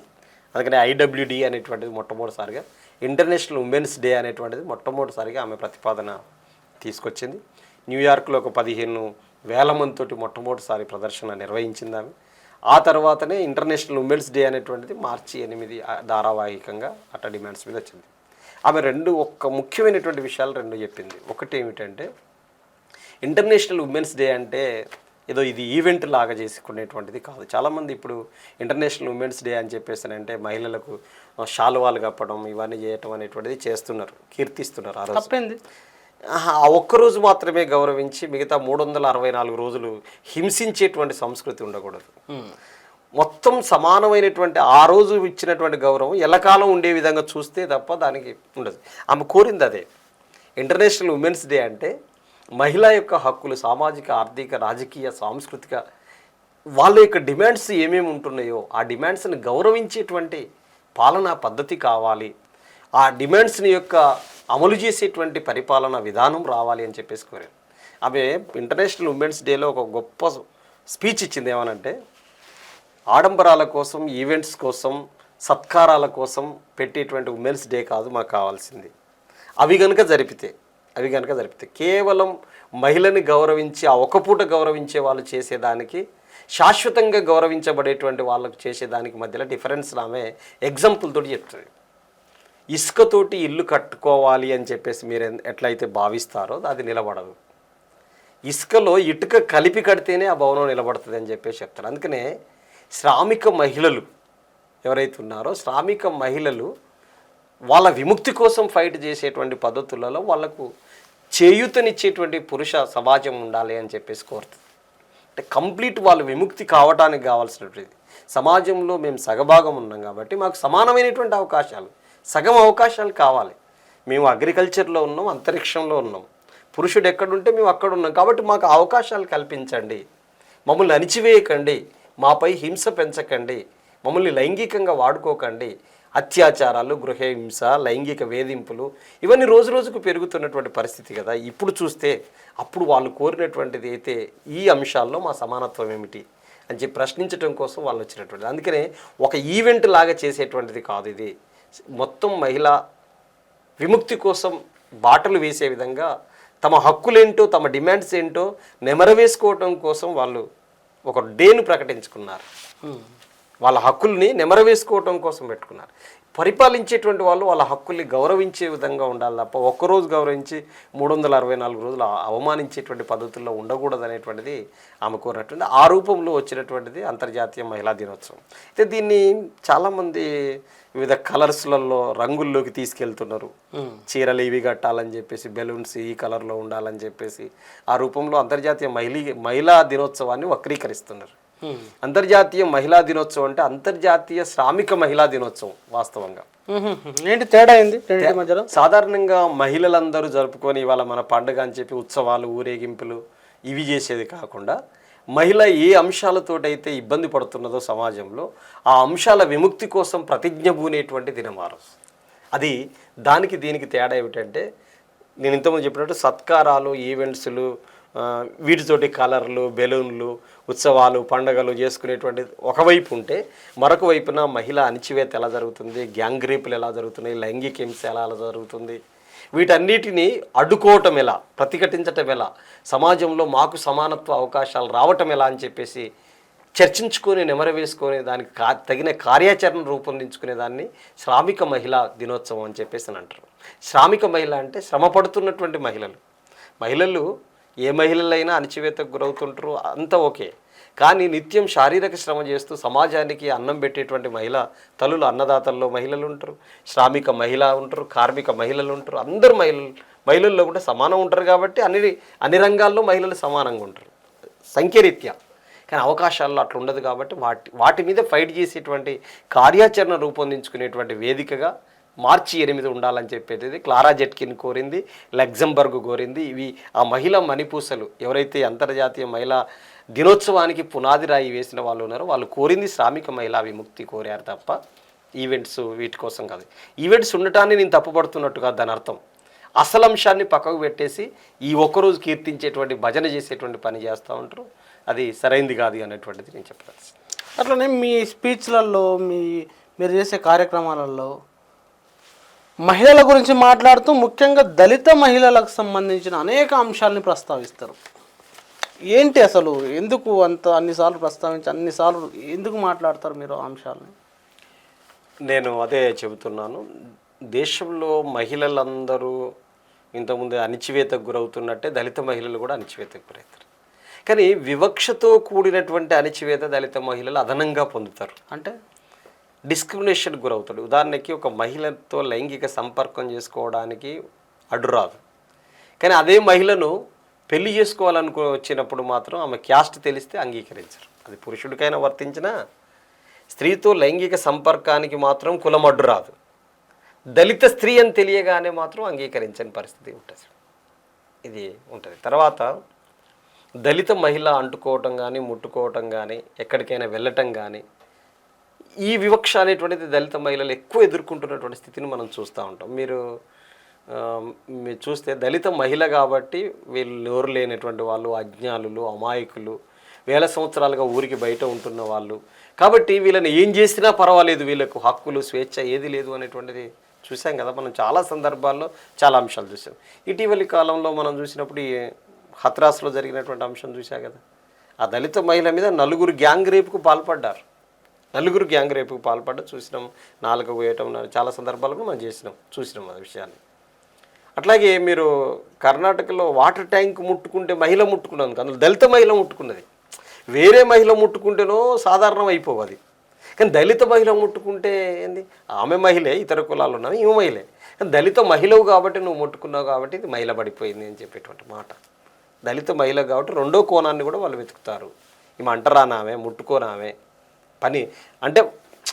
[SPEAKER 2] అందుకని IWD అనేటువంటిది మొట్టమొదటిసారిగా ఇంటర్నేషనల్ ఉమెన్స్ డే అనేటువంటిది మొట్టమొదటిసారిగా ఆమె ప్రతిపాదన తీసుకొచ్చింది. న్యూయార్క్లో ఒక 15,000 మందితోటి మొట్టమొదటిసారి ప్రదర్శన నిర్వహించింది ఆమె. ఆ తర్వాతనే ఇంటర్నేషనల్ ఉమెన్స్ డే అనేటువంటిది మార్చి 8 ధారావాహికంగా అట్ట డిమాండ్స్ మీద వచ్చింది. ఆమె ఒక ముఖ్యమైనటువంటి విషయాలు చెప్పింది. ఒకటి ఏమిటంటే ఇంటర్నేషనల్ ఉమెన్స్ డే అంటే ఏదో ఇది ఈవెంట్ లాగా చేసుకునేటువంటిది కాదు. చాలామంది ఇప్పుడు ఇంటర్నేషనల్ ఉమెన్స్ డే అని చెప్పేసానంటే మహిళలకు శాలువాలు కప్పడం ఇవన్నీ చేయటం అనేటువంటిది చేస్తున్నారు, కీర్తిస్తున్నారు. ఆ రోజు ఆ ఒక్కరోజు మాత్రమే గౌరవించి మిగతా 364 రోజులు హింసించేటువంటి సంస్కృతి ఉండకూడదు. మొత్తం సమానమైనటువంటి ఆ రోజు ఇచ్చినటువంటి గౌరవం ఎల్లకాలం ఉండే విధంగా చూస్తే తప్ప దానికి ఉండదు. ఆమె కోరింది అదే. ఇంటర్నేషనల్ ఉమెన్స్ డే అంటే మహిళ యొక్క హక్కులు, సామాజిక, ఆర్థిక, రాజకీయ, సాంస్కృతిక వాళ్ళ యొక్క డిమాండ్స్ ఏమేమి ఉంటున్నాయో ఆ డిమాండ్స్ని గౌరవించేటువంటి పాలనా పద్ధతి కావాలి, ఆ డిమాండ్స్ని యొక్క అమలు చేసేటువంటి పరిపాలన విధానం రావాలి అని చెప్పేసి కోరారు. ఆమె ఇంటర్నేషనల్ ఉమెన్స్ డేలో ఒక గొప్ప స్పీచ్ ఇచ్చింది. ఏమనంటే ఆడంబరాల కోసం, ఈవెంట్స్ కోసం, సత్కారాల కోసం పెట్టేటువంటి ఉమెన్స్ డే కాదు మాకు కావాల్సింది. అవి కనుక జరిపితే కేవలం మహిళని గౌరవించి ఆ ఒక పూట గౌరవించే వాళ్ళు చేసేదానికి శాశ్వతంగా గౌరవించబడేటువంటి వాళ్ళకు చేసేదానికి మధ్యలో డిఫరెన్స్ ఆమె ఎగ్జాంపుల్ తోటి చెప్తుంది. ఇసుకతోటి ఇల్లు కట్టుకోవాలి అని చెప్పేసి మీరు ఎట్లయితే భావిస్తారో అది నిలబడదు. ఇసుకలో ఇటుక కలిపి కడితేనే ఆ భవనం నిలబడుతుంది అని చెప్పేసి చెప్తారు. అందుకనే శ్రామిక మహిళలు ఎవరైతే ఉన్నారో శ్రామిక మహిళలు వాళ్ళ విముక్తి కోసం ఫైట్ చేసేటువంటి పద్ధతులలో వాళ్ళకు చేయూతనిచ్చేటువంటి పురుష సమాజం ఉండాలి అని చెప్పేసి కోరుతుంది. అంటే కంప్లీట్ వాళ్ళు విముక్తి కావడానికి కావాల్సినటువంటి సమాజంలో మేము సగభాగం ఉన్నాం కాబట్టి మాకు సమానమైనటువంటి అవకాశాలు, సగం అవకాశాలు కావాలి. మేము అగ్రికల్చర్లో ఉన్నాం, అంతరిక్షంలో ఉన్నాం, పురుషుడు ఎక్కడుంటే మేము అక్కడ ఉన్నాం కాబట్టి మాకు అవకాశాలు కల్పించండి, మమ్మల్ని అణిచివేయకండి, మాపై హింస పెంచకండి, మమ్మల్ని లైంగికంగా వాడుకోకండి. అత్యాచారాలు, గృహహింస, లైంగిక వేధింపులు ఇవన్నీ రోజు రోజుకు పెరుగుతున్నటువంటి పరిస్థితి కదా. ఇప్పుడు చూస్తే అప్పుడు వాళ్ళు కోరినటువంటిది అయితే ఈ అంశాల్లో మా సమానత్వం ఏమిటి అని చెప్పి ప్రశ్నించడం కోసం వాళ్ళు వచ్చినటువంటిది. అందుకనే ఒక ఈవెంట్ లాగా చేసేటువంటిది కాదు ఇది. మొత్తం మహిళా విముక్తి కోసం బాటలు వేసే విధంగా తమ హక్కులేంటో తమ డిమాండ్స్ ఏంటో నెమరవేసుకోవటం కోసం వాళ్ళు ఒక డేను ప్రకటించుకున్నారు. వాళ్ళ హక్కుల్ని నెమరవేసుకోవటం కోసం పెట్టుకున్నారు. పరిపాలించేటువంటి వాళ్ళు వాళ్ళ హక్కుల్ని గౌరవించే విధంగా ఉండాలి తప్ప ఒక్కరోజు గౌరవించి 364 రోజులు అవమానించేటువంటి పద్ధతుల్లో ఉండకూడదు అనేటువంటిది ఆమె కోరినటువంటి ఆ రూపంలో వచ్చినటువంటిది అంతర్జాతీయ మహిళా దినోత్సవం. అయితే దీన్ని చాలామంది వివిధ కలర్స్లలో రంగుల్లోకి తీసుకెళ్తున్నారు. చీరలు ఇవి కట్టాలని చెప్పేసి, బెలూన్స్ ఈ కలర్లో ఉండాలని చెప్పేసి ఆ రూపంలో అంతర్జాతీయ మహిళా దినోత్సవాన్ని వక్రీకరిస్తున్నారు. అంతర్జాతీయ మహిళా దినోత్సవం అంటే అంతర్జాతీయ శ్రామిక మహిళా దినోత్సవం. వాస్తవంగా
[SPEAKER 1] ఏంటి తేడా అయింది రెండింటి మధ్యలో?
[SPEAKER 2] సాధారణంగా మహిళలందరూ జరుపుకొని ఇవాళ మన పండుగ అని చెప్పి ఉత్సవాలు, ఊరేగింపులు ఇవి చేసేది కాకుండా మహిళ ఏ అంశాలతోటైతే ఇబ్బంది పడుతున్నదో సమాజంలో ఆ అంశాల విముక్తి కోసం ప్రతిజ్ఞ పూనేటువంటి దినం ఆ రోజు. అది దానికి దీనికి తేడా ఏమిటంటే నేను ఇంతకుముందు చెప్పినట్టు సత్కారాలు, ఈవెంట్స్లు, వీటితోటి కలర్లు, బెలూన్లు, ఉత్సవాలు, పండుగలు చేసుకునేటువంటి ఒకవైపు ఉంటే మరొక వైపున మహిళ అణిచివేత ఎలా జరుగుతుంది, గ్యాంగ్ రేపులు ఎలా జరుగుతున్నాయి, లైంగిక హింస ఎలా జరుగుతుంది, వీటన్నిటినీ అడ్డుకోవటం ఎలా, ప్రతిఘటించటం ఎలా, సమాజంలో మాకు సమానత్వ అవకాశాలు రావటం ఎలా అని చెప్పేసి చర్చించుకొని నెమరవేసుకొని దానికి తగిన కార్యాచరణ రూపొందించుకునే దాన్ని శ్రామిక మహిళా దినోత్సవం అని చెప్పేసి అంటారు. శ్రామిక మహిళ అంటే శ్రమ పడుతున్నటువంటి మహిళలు ఏ మహిళలైనా అణచివేతకు గురవుతుంటారు, అంతా ఓకే. కానీ నిత్యం శారీరక శ్రమ చేస్తూ సమాజానికి అన్నం పెట్టేటువంటి తల్లులు, అన్నదాతల్లో మహిళలు ఉంటారు, శ్రామిక మహిళ ఉంటారు, కార్మిక మహిళలు ఉంటారు. అందరు మహిళల్లో కూడా సమానం ఉంటారు కాబట్టి అన్ని రంగాల్లో మహిళలు సమానంగా ఉంటారు సంఖ్యరీత్యా. కానీ అవకాశాల్లో అట్లా ఉండదు కాబట్టి వాటి మీద ఫైట్ చేసేటువంటి కార్యాచరణ రూపొందించుకునేటువంటి వేదికగా మార్చి 8 ఉండాలని చెప్పేది క్లారా జెట్కిన్ కోరింది, లగ్జంబర్గ్ కోరింది. ఇవి ఆ మహిళా మణిపూసలు ఎవరైతే అంతర్జాతీయ మహిళా దినోత్సవానికి పునాది రాయి వేసిన వాళ్ళు ఉన్నారో వాళ్ళు కోరింది శ్రామిక మహిళా విముక్తి కోరారు తప్ప ఈవెంట్స్ వీటి కోసం కాదు. ఈవెంట్స్ ఉండటాన్ని నేను తప్పుపడుతున్నట్టు కాదు దాని అర్థం. అసలు అంశాన్ని పక్కకు పెట్టేసి ఈ ఒక్కరోజు కీర్తించేటువంటి భజన చేసేటువంటి పని చేస్తూ ఉంటారు. అది సరైంది కాదు అనేటువంటిది నేను చెప్పాలి.
[SPEAKER 1] అట్లనే మీ స్పీచ్లలో మీరు చేసే కార్యక్రమాలలో మహిళల గురించి మాట్లాడుతూ ముఖ్యంగా దళిత మహిళలకు సంబంధించిన అనేక అంశాలని ప్రస్తావిస్తారు. ఏంటి అసలు ఎందుకు అన్నిసార్లు ప్రస్తావించి అన్నిసార్లు ఎందుకు మాట్లాడతారు మీరు ఆ అంశాలని?
[SPEAKER 2] నేను అదే చెబుతున్నాను. దేశంలో మహిళలందరూ ఇంతకుముందు అణిచివేతకు గురవుతున్నట్టే దళిత మహిళలు కూడా అణిచివేతకు గురవుతారు. కానీ వివక్షతో కూడినటువంటి అణిచివేత దళిత మహిళలు అదనంగా పొందుతారు. అంటే డిస్క్రిమినేషన్ గురవుతాడు. ఉదాహరణకి ఒక మహిళతో లైంగిక సంపర్కం చేసుకోవడానికి అడ్డు రాదు, కానీ అదే మహిళను పెళ్లి వచ్చినప్పుడు మాత్రం ఆమె క్యాస్ట్ తెలిస్తే అంగీకరించరు. అది పురుషుడికైనా వర్తించినా స్త్రీతో లైంగిక సంపర్కానికి మాత్రం కులం అడ్డు రాదు. దళిత స్త్రీ అని తెలియగానే మాత్రం అంగీకరించని పరిస్థితి ఉంటుంది. ఇది ఉంటుంది. తర్వాత దళిత మహిళ అంటుకోవటం కానీ, ముట్టుకోవటం కానీ, ఎక్కడికైనా వెళ్ళటం కానీ, ఈ వివక్ష అనేటువంటిది దళిత మహిళలు ఎక్కువ ఎదుర్కొంటున్నటువంటి స్థితిని మనం చూస్తూ ఉంటాం. మీరు చూస్తే దళిత మహిళ కాబట్టి వీళ్ళు నోరు లేనటువంటి వాళ్ళు, అజ్ఞానులు, అమాయకులు, వేల సంవత్సరాలుగా ఊరికి బయట ఉంటున్న వాళ్ళు కాబట్టి వీళ్ళని ఏం చేసినా పర్వాలేదు, వీళ్ళకు హక్కులు, స్వేచ్ఛ ఏది లేదు అనేటువంటిది చూసాం కదా మనం చాలా సందర్భాల్లో చాలా అంశాలు చూసాం. ఇటీవలి కాలంలో మనం చూసినప్పుడు ఈ హత్రాస్లో జరిగినటువంటి అంశం చూసాం కదా. ఆ దళిత మహిళ మీద 4 గ్యాంగ్ రేపుకు పాల్పడ్డారు. 4 గ్యాంగ్ రేపుకు పాల్పడ్డ చూసినాం. 4 వేయటం చాలా సందర్భాల్లో మనం చూసినాం ఆ విషయాన్ని. అట్లాగే మీరు కర్ణాటకలో వాటర్ ట్యాంక్ ముట్టుకుంటే మహిళ ముట్టుకున్నాను కానీ దళిత మహిళ ముట్టుకున్నది. వేరే మహిళ ముట్టుకుంటేనో సాధారణం అయిపోవు అది, కానీ దళిత మహిళ ముట్టుకుంటే ఏంది, ఆమె మహిళే, ఇతర కులాలు ఉన్నవి, ఈమె మహిళే, కానీ దళిత మహిళవు కాబట్టి నువ్వు ముట్టుకున్నావు కాబట్టి ఇది మహిళ పడిపోయింది అని చెప్పేటువంటి మాట. దళిత మహిళ కాబట్టి రెండో కోణాన్ని కూడా వాళ్ళు వెతుకుతారు. ఈమె అంటరానామే, ముట్టుకోనామే పని అంటే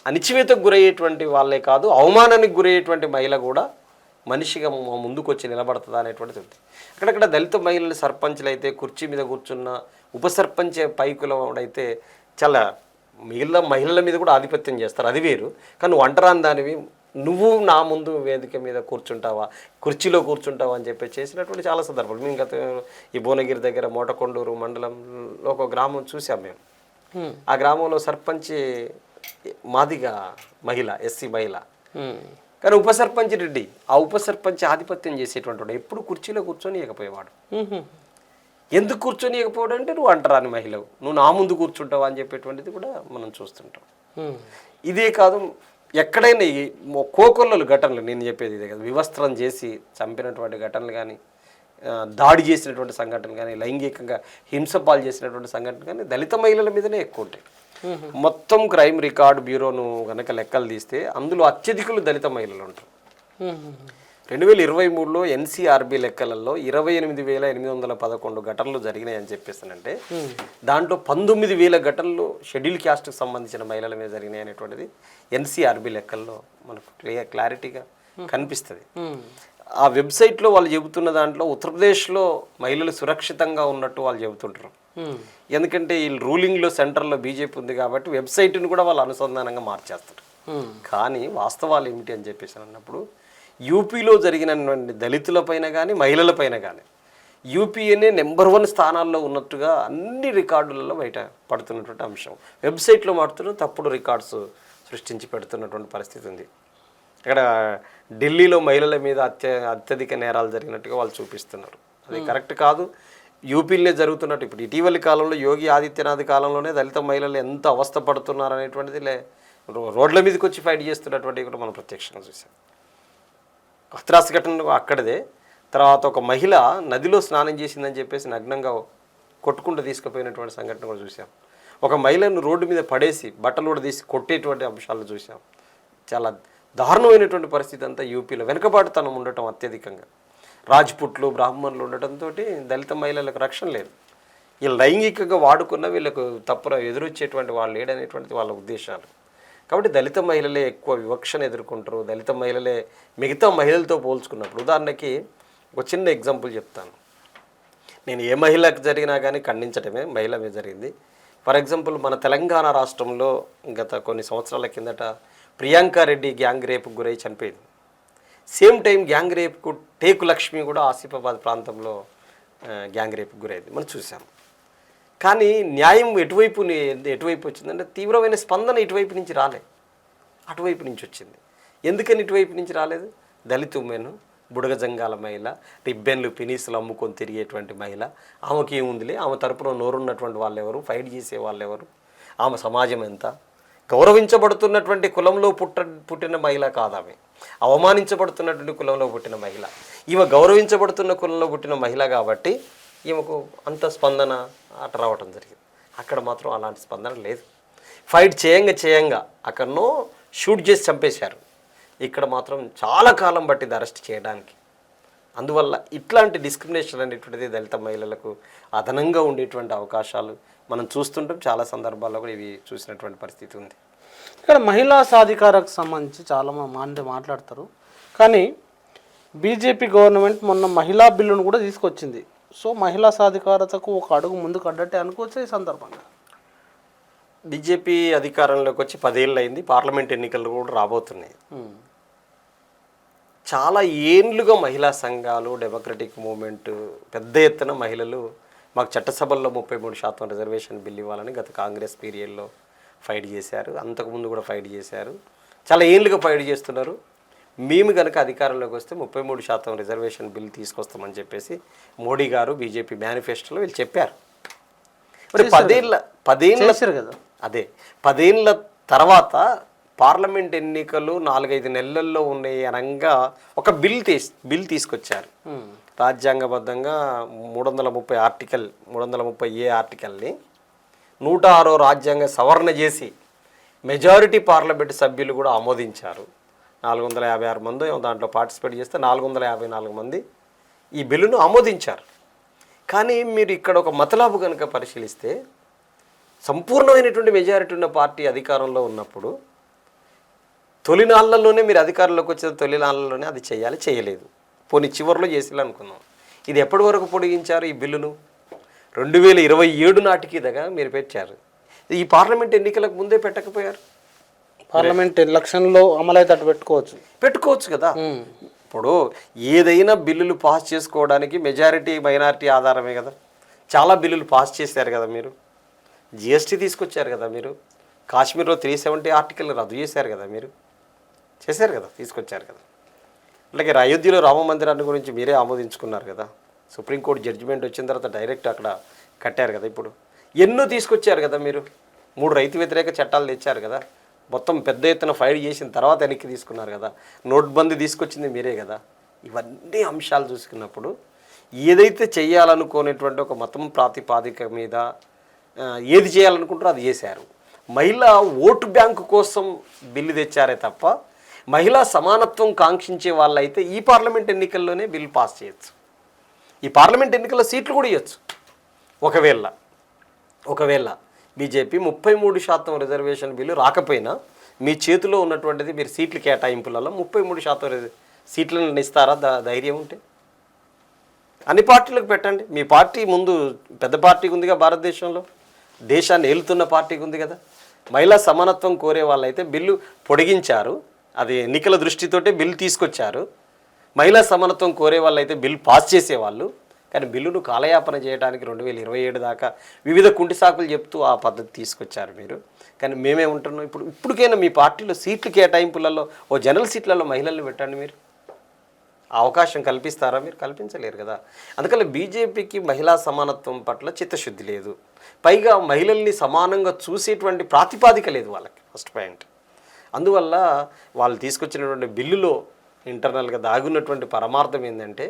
[SPEAKER 2] అణిచివేతకు గురయ్యేటువంటి వాళ్ళే కాదు, అవమానానికి గురయ్యేటువంటి మహిళ కూడా మనిషిగా ముందుకు వచ్చి నిలబడుతుందా అనేటువంటిది ఉంది. అక్కడక్కడ దళిత మహిళలు సర్పంచ్లు అయితే కుర్చీ మీద కూర్చున్న ఉప సర్పంచ్ పైకులైతే చాలా మిగిలిన మహిళల మీద కూడా ఆధిపత్యం చేస్తారు, అది వేరు. కానీ నువ్వు అంటరాని దానివి, నువ్వు నా ముందు వేదిక మీద కూర్చుంటావా, కుర్చీలో కూర్చుంటావా అని చెప్పి చేసినటువంటి చాలా సందర్భాలు. మేము గత ఈ భువనగిరి దగ్గర మోటకొండూరు మండలంలో ఒక గ్రామం చూసాం మేము. ఆ గ్రామంలో సర్పంచ్ మాదిగా మహిళ, ఎస్సీ మహిళ, కానీ ఉప సర్పంచ్ రెడ్డి. ఆ ఉప సర్పంచ్ ఆధిపత్యం చేసేటువంటి వాడు ఎప్పుడు కుర్చీలో కూర్చొని ఇవ్వకపోయేవాడు. ఎందుకు కూర్చొని ఇవ్వకపోవడం అంటే నువ్వు అంటరాని మహిళవు, నువ్వు నా ముందు కూర్చుంటావు అని చెప్పేటువంటిది కూడా మనం చూస్తుంటాం. ఇదే కాదు, ఎక్కడైనా ఈ కోకొల్లలు ఘటనలు, నేను చెప్పేది ఇదే కదా, వివస్త్రం చేసి చంపినటువంటి ఘటనలు కానీ, దాడి చేసినటువంటి సంఘటనలు కానీ, లైంగికంగా హింసపాలు చేసినటువంటి సంఘటనలు కానీ దళిత మహిళల మీదనే ఎక్కువ ఉంటాయి. మొత్తం క్రైమ్ రికార్డ్ బ్యూరోను కనుక లెక్కలు తీస్తే అందులో అత్యధికులు దళిత మహిళలు ఉంటారు. 2023లో ఎన్సీఆర్బీ లెక్కలలో 28,811 ఘటనలు జరిగినాయని చెప్పేస్తానంటే దాంట్లో 19,000 ఘటనలు షెడ్యూల్ క్యాస్ట్కి సంబంధించిన మహిళల మీద జరిగినాయి అనేటువంటిది ఎన్సీఆర్బీ లెక్కల్లో మనకు క్లారిటీగా కనిపిస్తుంది. ఆ వెబ్సైట్లో వాళ్ళు చెబుతున్న దాంట్లో ఉత్తరప్రదేశ్లో మహిళలు సురక్షితంగా ఉన్నట్టు వాళ్ళు చెబుతుంటారు. ఎందుకంటే ఈ రూలింగ్లో సెంటర్లో బీజేపీ ఉంది కాబట్టి వెబ్సైట్ని కూడా వాళ్ళు అనుసంధానంగా మార్చేస్తారు. కానీ వాస్తవాలు ఏమిటి అని చెప్పేసి అన్నప్పుడు యూపీలో జరిగిన దళితులపైన కానీ మహిళలపైన కానీ యూపీఏనే నెంబర్ 1 స్థానాల్లో ఉన్నట్టుగా అన్ని రికార్డులలో బయట పడుతున్నటువంటి అంశం. వెబ్సైట్లో మాత్రం తప్పుడు రికార్డ్స్ సృష్టించి పెడుతున్నటువంటి పరిస్థితి ఉంది. ఇక్కడ ఢిల్లీలో మహిళల మీద అత్యధిక నేరాలు జరిగినట్టుగా వాళ్ళు చూపిస్తున్నారు. అది కరెక్ట్ కాదు. యూపీలోనే జరుగుతున్నట్టు ఇప్పుడు ఇటీవలి కాలంలో యోగి ఆదిత్యనాథ్ కాలంలోనే దళిత మహిళలు ఎంత అవస్థ పడుతున్నారు అనేటువంటిది రోడ్ల మీదకి వచ్చి ఫైట్ చేస్తున్నటువంటివి కూడా మనం ప్రత్యక్షంగా చూసాం. హత్రాస్ ఘటన అక్కడదే. తర్వాత ఒక మహిళ నదిలో స్నానం చేసిందని చెప్పేసి నగ్నంగా కొట్టుకుంటూ తీసుకుపోయినటువంటి సంఘటన కూడా చూసాం. ఒక మహిళను రోడ్డు మీద పడేసి బట్టలు కూడా తీసి కొట్టేటువంటి అంశాలు చూసాం. చాలా దారుణమైనటువంటి పరిస్థితి అంతా యూపీలో. వెనుకబాటుతనం ఉండటం అత్యధికంగా, రాజ్పుట్లు బ్రాహ్మణులు ఉండటంతో దళిత మహిళలకు రక్షణ లేదు. వీళ్ళు లైంగికంగా వాడుకున్న వీళ్ళకు తప్పున ఎదురొచ్చేటువంటి వాళ్ళు లేడనేటువంటిది వాళ్ళ ఉద్దేశాలు. కాబట్టి దళిత మహిళలే ఎక్కువ వివక్షను ఎదుర్కొంటారు. దళిత మహిళలే మిగతా మహిళలతో పోల్చుకున్నప్పుడు, ఉదాహరణకి ఒక చిన్న ఎగ్జాంపుల్ చెప్తాను. నేను ఏ మహిళకు జరిగినా కానీ ఖండించడమే, మహిళ మీద జరిగింది. ఫర్ ఎగ్జాంపుల్ మన తెలంగాణ రాష్ట్రంలో గత కొన్ని సంవత్సరాల కిందట ప్రియాంక రెడ్డి గ్యాంగ్ రేపుకు గురై చనిపోయింది. సేమ్ టైం గ్యాంగ్ రేపుకు టేకు లక్ష్మి కూడా ఆసిఫాబాద్ ప్రాంతంలో గ్యాంగ్ రేపుకు గురైంది మనం చూసాం. కానీ న్యాయం ఎటువైపు వచ్చిందంటే తీవ్రమైన స్పందన ఇటువైపు నుంచి రాలే, అటువైపు నుంచి వచ్చింది. ఎందుకని ఇటువైపు నుంచి రాలేదు? దళిత ఉమెన్, బుడగజంగాల మహిళ, రిబ్బెన్లు పినీసులు అమ్ముకొని తిరిగేటువంటి మహిళ, ఆమెకి ఏముందిలే, ఆమె తరపున నోరున్నటువంటి వాళ్ళు ఎవరు, ఫైట్ చేసే వాళ్ళు ఎవరు, ఆమె సమాజం ఎంత, గౌరవించబడుతున్నటువంటి కులంలో పుట్టిన మహిళ కాదామె, అవమానించబడుతున్నటువంటి కులంలో పుట్టిన మహిళ. ఈమె గౌరవించబడుతున్న కులంలో పుట్టిన మహిళ కాబట్టి ఈమెకు అంత స్పందన అట రావటం జరిగింది. అక్కడ మాత్రం అలాంటి స్పందన లేదు. ఫైట్ చేయంగా అక్కడనో షూట్ చేసి చంపేశారు. ఇక్కడ మాత్రం చాలా కాలం పట్టింది అరెస్ట్ చేయడానికి. అందువల్ల ఇట్లాంటి డిస్క్రిమినేషన్ అనేటువంటిది దళిత మహిళలకు అదనంగా ఉండేటువంటి అవకాశాలు మనం చూస్తుంటాం. చాలా సందర్భాల్లో కూడా ఇవి చూసినటువంటి పరిస్థితి ఉంది.
[SPEAKER 1] ఇక్కడ మహిళా సాధికారకు సంబంధించి చాలా మాట్లాడతారు. కానీ బీజేపీ గవర్నమెంట్ మొన్న మహిళా బిల్లును కూడా తీసుకొచ్చింది. సో మహిళా సాధికారతకు ఒక అడుగు ముందుకు అడ్డట్టే అనుకోవచ్చు. ఈ సందర్భంగా
[SPEAKER 2] బీజేపీ అధికారంలోకి వచ్చి 10 ఏళ్ళు అయింది. పార్లమెంట్ ఎన్నికలు కూడా రాబోతున్నాయి. చాలా ఏండ్లుగా మహిళా సంఘాలు, డెమోక్రటిక్ మూవ్మెంట్ పెద్ద ఎత్తున మహిళలు మాకు చట్టసభల్లో 33% రిజర్వేషన్ బిల్ ఇవ్వాలని గత కాంగ్రెస్ పీరియడ్లో ఫైట్ చేశారు. అంతకుముందు కూడా ఫైట్ చేశారు. చాలా ఏండ్లుగా ఫైట్ చేస్తున్నారు. మేము కనుక అధికారంలోకి వస్తే 33% రిజర్వేషన్ బిల్ తీసుకొస్తామని చెప్పేసి మోడీ గారు బీజేపీ మేనిఫెస్టోలో వీళ్ళు చెప్పారు. మరి పదేళ్ళ
[SPEAKER 1] చేశారు కదా.
[SPEAKER 2] అదే 10 ఏళ్ళ తర్వాత పార్లమెంట్ ఎన్నికలు 4-5 నెలల్లో ఉన్నాయి అనగా ఒక బిల్ తీసుకొచ్చారు. రాజ్యాంగబద్ధంగా 330 ఆర్టికల్ని 106 రాజ్యాంగ సవరణ చేసి మెజారిటీ పార్లమెంట్ సభ్యులు కూడా ఆమోదించారు. 456 మంది దాంట్లో పార్టిసిపేట్ చేస్తే 454 మంది ఈ బిల్లును ఆమోదించారు. కానీ మీరు ఇక్కడ ఒక మతలాబు కనుక పరిశీలిస్తే సంపూర్ణమైనటువంటి మెజారిటీ ఉన్న పార్టీ అధికారంలో ఉన్నప్పుడు తొలినాళ్లలోనే మీరు అధికారంలోకి వచ్చిన తొలినాళ్లలోనే అది చేయలేదు. పోనీ చివరిలో చేసేలా అనుకుందాం. ఇది ఎప్పటి వరకు పొడిగించారు ఈ బిల్లును? 2027 నాటికి దగ్గర మీరు పెట్టారు. ఈ పార్లమెంట్ ఎన్నికలకు ముందే పెట్టకపోయారు.
[SPEAKER 1] పార్లమెంట్ ఎలక్షన్లో అమలైతే పెట్టుకోవచ్చు
[SPEAKER 2] కదా. ఇప్పుడు ఏదైనా బిల్లులు పాస్ చేసుకోవడానికి మెజారిటీ మైనారిటీ ఆధారమే కదా. చాలా బిల్లులు పాస్ చేశారు కదా మీరు. జిఎస్టీ తీసుకొచ్చారు కదా మీరు. కాశ్మీర్లో 370 ఆర్టికల్ రద్దు చేశారు కదా మీరు. చేశారు కదా, తీసుకొచ్చారు కదా. అలాగే అయోధ్యలో రామ మందిరాన్ని గురించి మీరే ఆమోదించుకున్నారు కదా. సుప్రీంకోర్టు జడ్జిమెంట్ వచ్చిన తర్వాత డైరెక్ట్ అక్కడ కట్టారు కదా. ఇప్పుడు ఎన్నో తీసుకొచ్చారు కదా మీరు. 3 రైతు వ్యతిరేక చట్టాలు తెచ్చారు కదా. మొత్తం పెద్ద ఎత్తున ఫైట్ చేసిన తర్వాత వెనక్కి తీసుకున్నారు కదా. నోట్బందీ తీసుకొచ్చింది మీరే కదా. ఇవన్నీ అంశాలు చూసుకున్నప్పుడు ఏదైతే చేయాలనుకునేటువంటి ఒక మతం ప్రాతిపాదిక మీద ఏది చేయాలనుకుంటారో అది చేశారు. మహిళా ఓటు బ్యాంకు కోసం బిల్లు తెచ్చారే తప్ప మహిళా సమానత్వం కాంక్షించే వాళ్ళైతే ఈ పార్లమెంట్ ఎన్నికల్లోనే బిల్లు పాస్ చేయొచ్చు. ఈ పార్లమెంట్ ఎన్నికల్లో సీట్లు కూడా ఇవ్వచ్చు. ఒకవేళ బీజేపీ 33% రిజర్వేషన్ బిల్లు రాకపోయినా మీ చేతిలో ఉన్నటువంటిది మీరు సీట్లు కేటాయింపులలో 33% సీట్లను ఇస్తారా? ధైర్యం ఉంటే అన్ని పార్టీలకు పెట్టండి. మీ పార్టీ ముందు పెద్ద పార్టీకి ఉందిగా, భారతదేశంలో దేశాన్ని ఏలుతున్న పార్టీకి ఉంది కదా. మహిళా సమానత్వం కోరే వాళ్ళైతే బిల్లు పొడిగించారు. అది ఎన్నికల దృష్టితోటే బిల్లు తీసుకొచ్చారు. మహిళా సమానత్వం కోరే వాళ్ళైతే బిల్లు పాస్ చేసేవాళ్ళు. కానీ బిల్లును కాలయాపన చేయడానికి 2027 దాకా వివిధ కుంటి సాకులు చెప్తూ ఆ పద్ధతి తీసుకొచ్చారు మీరు. కానీ మేమేమంటున్నాం, ఇప్పటికైనా మీ పార్టీలో సీట్లు కేటాయింపులలో జనరల్ సీట్లలో మహిళల్ని పెట్టండి. మీరు అవకాశం కల్పిస్తారా? మీరు కల్పించలేరు కదా. అందుకని బీజేపీకి మహిళా సమానత్వం పట్ల చిత్తశుద్ధి లేదు. పైగా మహిళల్ని సమానంగా చూసేటువంటి ప్రాతిపాదిక లేదు వాళ్ళకి, ఫస్ట్ పాయింట్. అందువల్ల వాళ్ళు తీసుకొచ్చినటువంటి బిల్లులో ఇంటర్నల్గా దాగున్నటువంటి పరమార్థం ఏంటంటే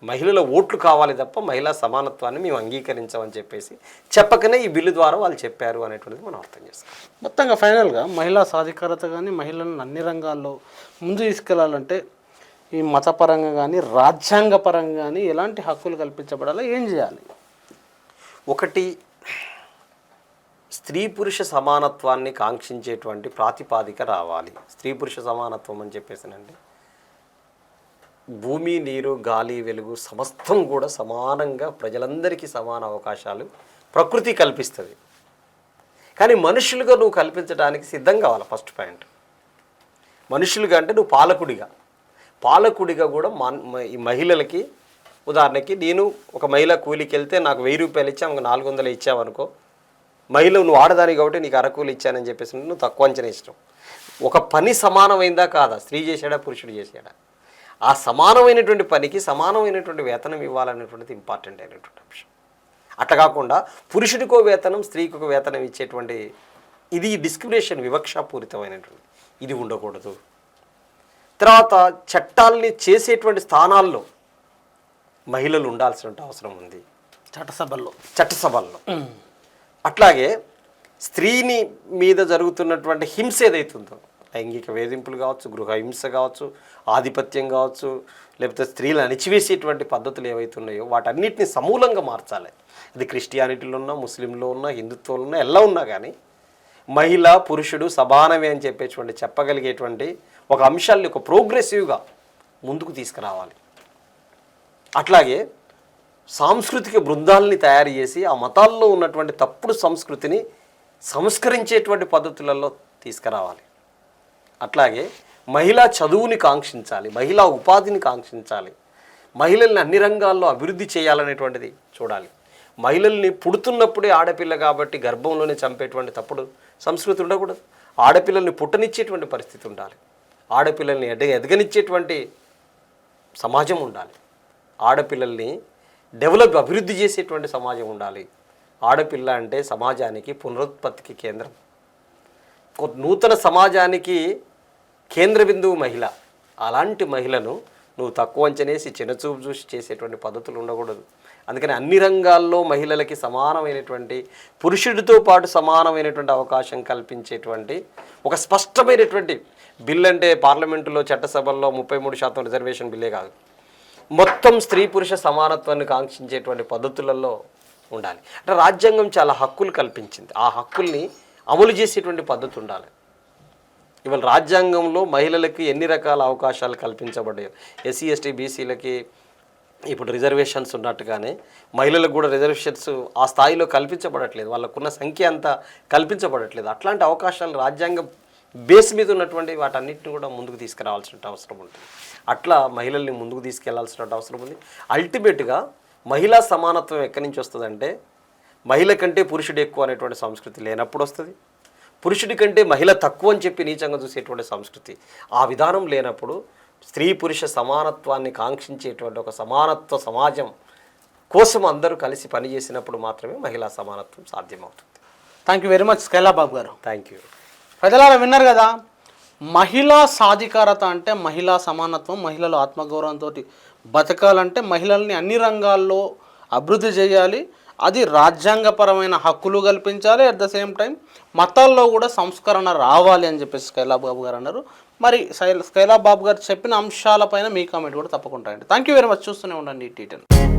[SPEAKER 2] మహిళల ఓట్లు కావాలి తప్ప మహిళా సమానత్వాన్ని మేము అంగీకరించామని చెప్పేసి చెప్పకనే ఈ బిల్లు ద్వారా వాళ్ళు చెప్పారు అనేటువంటిది మనం అర్థం చేసుకోవాలి.
[SPEAKER 1] మొత్తంగా ఫైనల్గా మహిళా సాధికారత కానీ మహిళలను అన్ని రంగాల్లో ముందు తీసుకెళ్లాలంటే ఈ మతపరంగా కానీ రాజ్యాంగపరంగా కానీ ఎలాంటి హక్కులు కల్పించబడాలో ఏం చేయాలి?
[SPEAKER 2] ఒకటి, స్త్రీ పురుష సమానత్వాన్ని కాంక్షించేటువంటి ప్రాతిపాదిక రావాలి. స్త్రీ పురుష సమానత్వం అని చెప్పేసానండి, భూమి నీరు గాలి వెలుగు సమస్తం కూడా సమానంగా ప్రజలందరికీ సమాన అవకాశాలు ప్రకృతి కల్పిస్తుంది. కానీ మనుషులుగా నువ్వు కల్పించడానికి సిద్ధం కావాలి. ఫస్ట్ పాయింట్, మనుషులుగా అంటే నువ్వు పాలకుడిగా కూడా ఈ మహిళలకి, ఉదాహరణకి నేను ఒక మహిళ కూలికి వెళ్తే నాకు 1000 రూపాయలు ఇచ్చి ఆమెకు 400 ఇచ్చావనుకో, మహిళ నువ్వు ఆడదాని కాబట్టి నీకు అరకూలు ఇచ్చానని చెప్పేసి నువ్వు తక్కువ అంచనా ఇష్టం. ఒక పని సమానమైందా కాదా? స్త్రీ చేశాడా పురుషుడు చేశాడా? ఆ సమానమైనటువంటి పనికి సమానమైనటువంటి వేతనం ఇవ్వాలనేటువంటిది ఇంపార్టెంట్ అయినటువంటి అంశం. అట్లా కాకుండా పురుషుడికో వేతనం స్త్రీకో వేతనం ఇచ్చేటువంటి ఇది డిస్క్రిమినేషన్, వివక్షాపూరితమైనటువంటి ఇది ఉండకూడదు. తర్వాత చట్టాలని చేసేటువంటి స్థానాల్లో మహిళలు ఉండాల్సిన అవసరం ఉంది, చట్టసభల్లో. అట్లాగే స్త్రీని మీద జరుగుతున్నటువంటి హింస ఏదైతుందో, లైంగిక వేధింపులు కావచ్చు, గృహ హింస కావచ్చు, ఆధిపత్యం కావచ్చు, లేకపోతే స్త్రీలను అణిచివేసేటువంటి పద్ధతులు ఏవైతున్నాయో వాటన్నిటిని సమూలంగా మార్చాలి. అది క్రిస్టియానిటీలో ఉన్నా, ముస్లింలో ఉన్నా, హిందుత్వంలో ఉన్నా, ఎలా ఉన్నా కానీ మహిళ పురుషుడు సమానమే అని చెప్పగలిగేటువంటి ఒక అంశాన్ని ఒక ప్రోగ్రెసివ్గా ముందుకు తీసుకురావాలి. అట్లాగే సాంస్కృతిక బృందాలని తయారు చేసి ఆ మతాల్లో ఉన్నటువంటి తప్పుడు సంస్కృతిని సంస్కరించేటువంటి పద్ధతులలో తీసుకురావాలి. అట్లాగే మహిళా చదువుని కాంక్షించాలి, మహిళా ఉపాధిని కాంక్షించాలి, మహిళల్ని అన్ని రంగాల్లో అభివృద్ధి చేయాలనేటువంటిది చూడాలి. మహిళల్ని పుడుతున్నప్పుడే ఆడపిల్ల కాబట్టి గర్భంలోనే చంపేటువంటి తప్పుడు సంస్కృతి ఉండకూడదు. ఆడపిల్లల్ని పుట్టనిచ్చేటువంటి పరిస్థితి ఉండాలి. ఆడపిల్లల్ని ఎదగనిచ్చేటువంటి సమాజం ఉండాలి. ఆడపిల్లల్ని అభివృద్ధి చేసేటువంటి సమాజం ఉండాలి. ఆడపిల్ల అంటే సమాజానికి పునరుత్పత్తికి కేంద్రం, నూతన సమాజానికి కేంద్ర బిందువు మహిళ. అలాంటి మహిళను నువ్వు తక్కువ అంచనేసి చిన్నచూపు చూసి చేసేటువంటి పద్ధతులు ఉండకూడదు. అందుకని అన్ని రంగాల్లో మహిళలకి సమానమైనటువంటి, పురుషుడితో పాటు సమానమైనటువంటి అవకాశం కల్పించేటువంటి ఒక స్పష్టమైనటువంటి బిల్ అంటే పార్లమెంటులో చట్టసభల్లో 33% రిజర్వేషన్ బిల్లే కాదు, మొత్తం స్త్రీ పురుష సమానత్వాన్ని కాంక్షించేటువంటి పద్ధతులలో ఉండాలి. అంటే రాజ్యాంగం చాలా హక్కులు కల్పించింది, ఆ హక్కుల్ని అమలు చేసేటువంటి పద్ధతి ఉండాలి. ఇవాళ రాజ్యాంగంలో మహిళలకి ఎన్ని రకాల అవకాశాలు కల్పించబడ్డాయో, ఎస్సీ ఎస్టీ బీసీలకి ఇప్పుడు రిజర్వేషన్స్ ఉన్నట్టుగానే మహిళలకు కూడా రిజర్వేషన్స్ ఆ స్థాయిలో కల్పించబడట్లేదు, వాళ్ళకున్న సంఖ్య అంతా కల్పించబడట్లేదు. అట్లాంటి అవకాశాలు రాజ్యాంగం బేస్ మీద ఉన్నటువంటి వాటన్నిటిని కూడా ముందుకు తీసుకురావాల్సిన అవసరం ఉంటుంది. అట్లా మహిళల్ని ముందుకు తీసుకెళ్లాల్సిన అవసరం ఉంది. అల్టిమేట్గా మహిళా సమానత్వం ఎక్కడి నుంచి వస్తుందంటే, మహిళ కంటే పురుషుడు ఎక్కువ అనేటువంటి సంస్కృతి లేనప్పుడు వస్తుంది. పురుషుడి కంటే మహిళ తక్కువ అని చెప్పి నీచంగా చూసేటువంటి సంస్కృతి, ఆ విధానం లేనప్పుడు స్త్రీ పురుష సమానత్వాన్ని కాంక్షించేటువంటి ఒక సమానత్వ సమాజం కోసం అందరూ కలిసి పనిచేసినప్పుడు మాత్రమే మహిళా సమానత్వం సాధ్యమవుతుంది.
[SPEAKER 1] థ్యాంక్ యూ వెరీ మచ్ స్కైలాబాబు గారు.
[SPEAKER 2] Thank you.
[SPEAKER 1] ప్రజలారా విన్నారు కదా, మహిళా సాధికారత అంటే మహిళా సమానత్వం, మహిళలు ఆత్మగౌరవంతో బతకాలంటే మహిళల్ని అన్ని రంగాల్లో అభివృద్ధి చేయాలి, అది రాజ్యాంగపరమైన హక్కులు కల్పించాలి, అట్ ద సేమ్ టైం మతాల్లో కూడా సంస్కరణ రావాలి అని చెప్పేసి స్కైలాబాబు గారు అన్నారు. మరి స్కైలాబాబు గారు చెప్పిన అంశాలపైన మీ కామెంట్ కూడా తప్పకుండా అండి. Thank you very much. చూస్తూనే ఉండండి టీ10.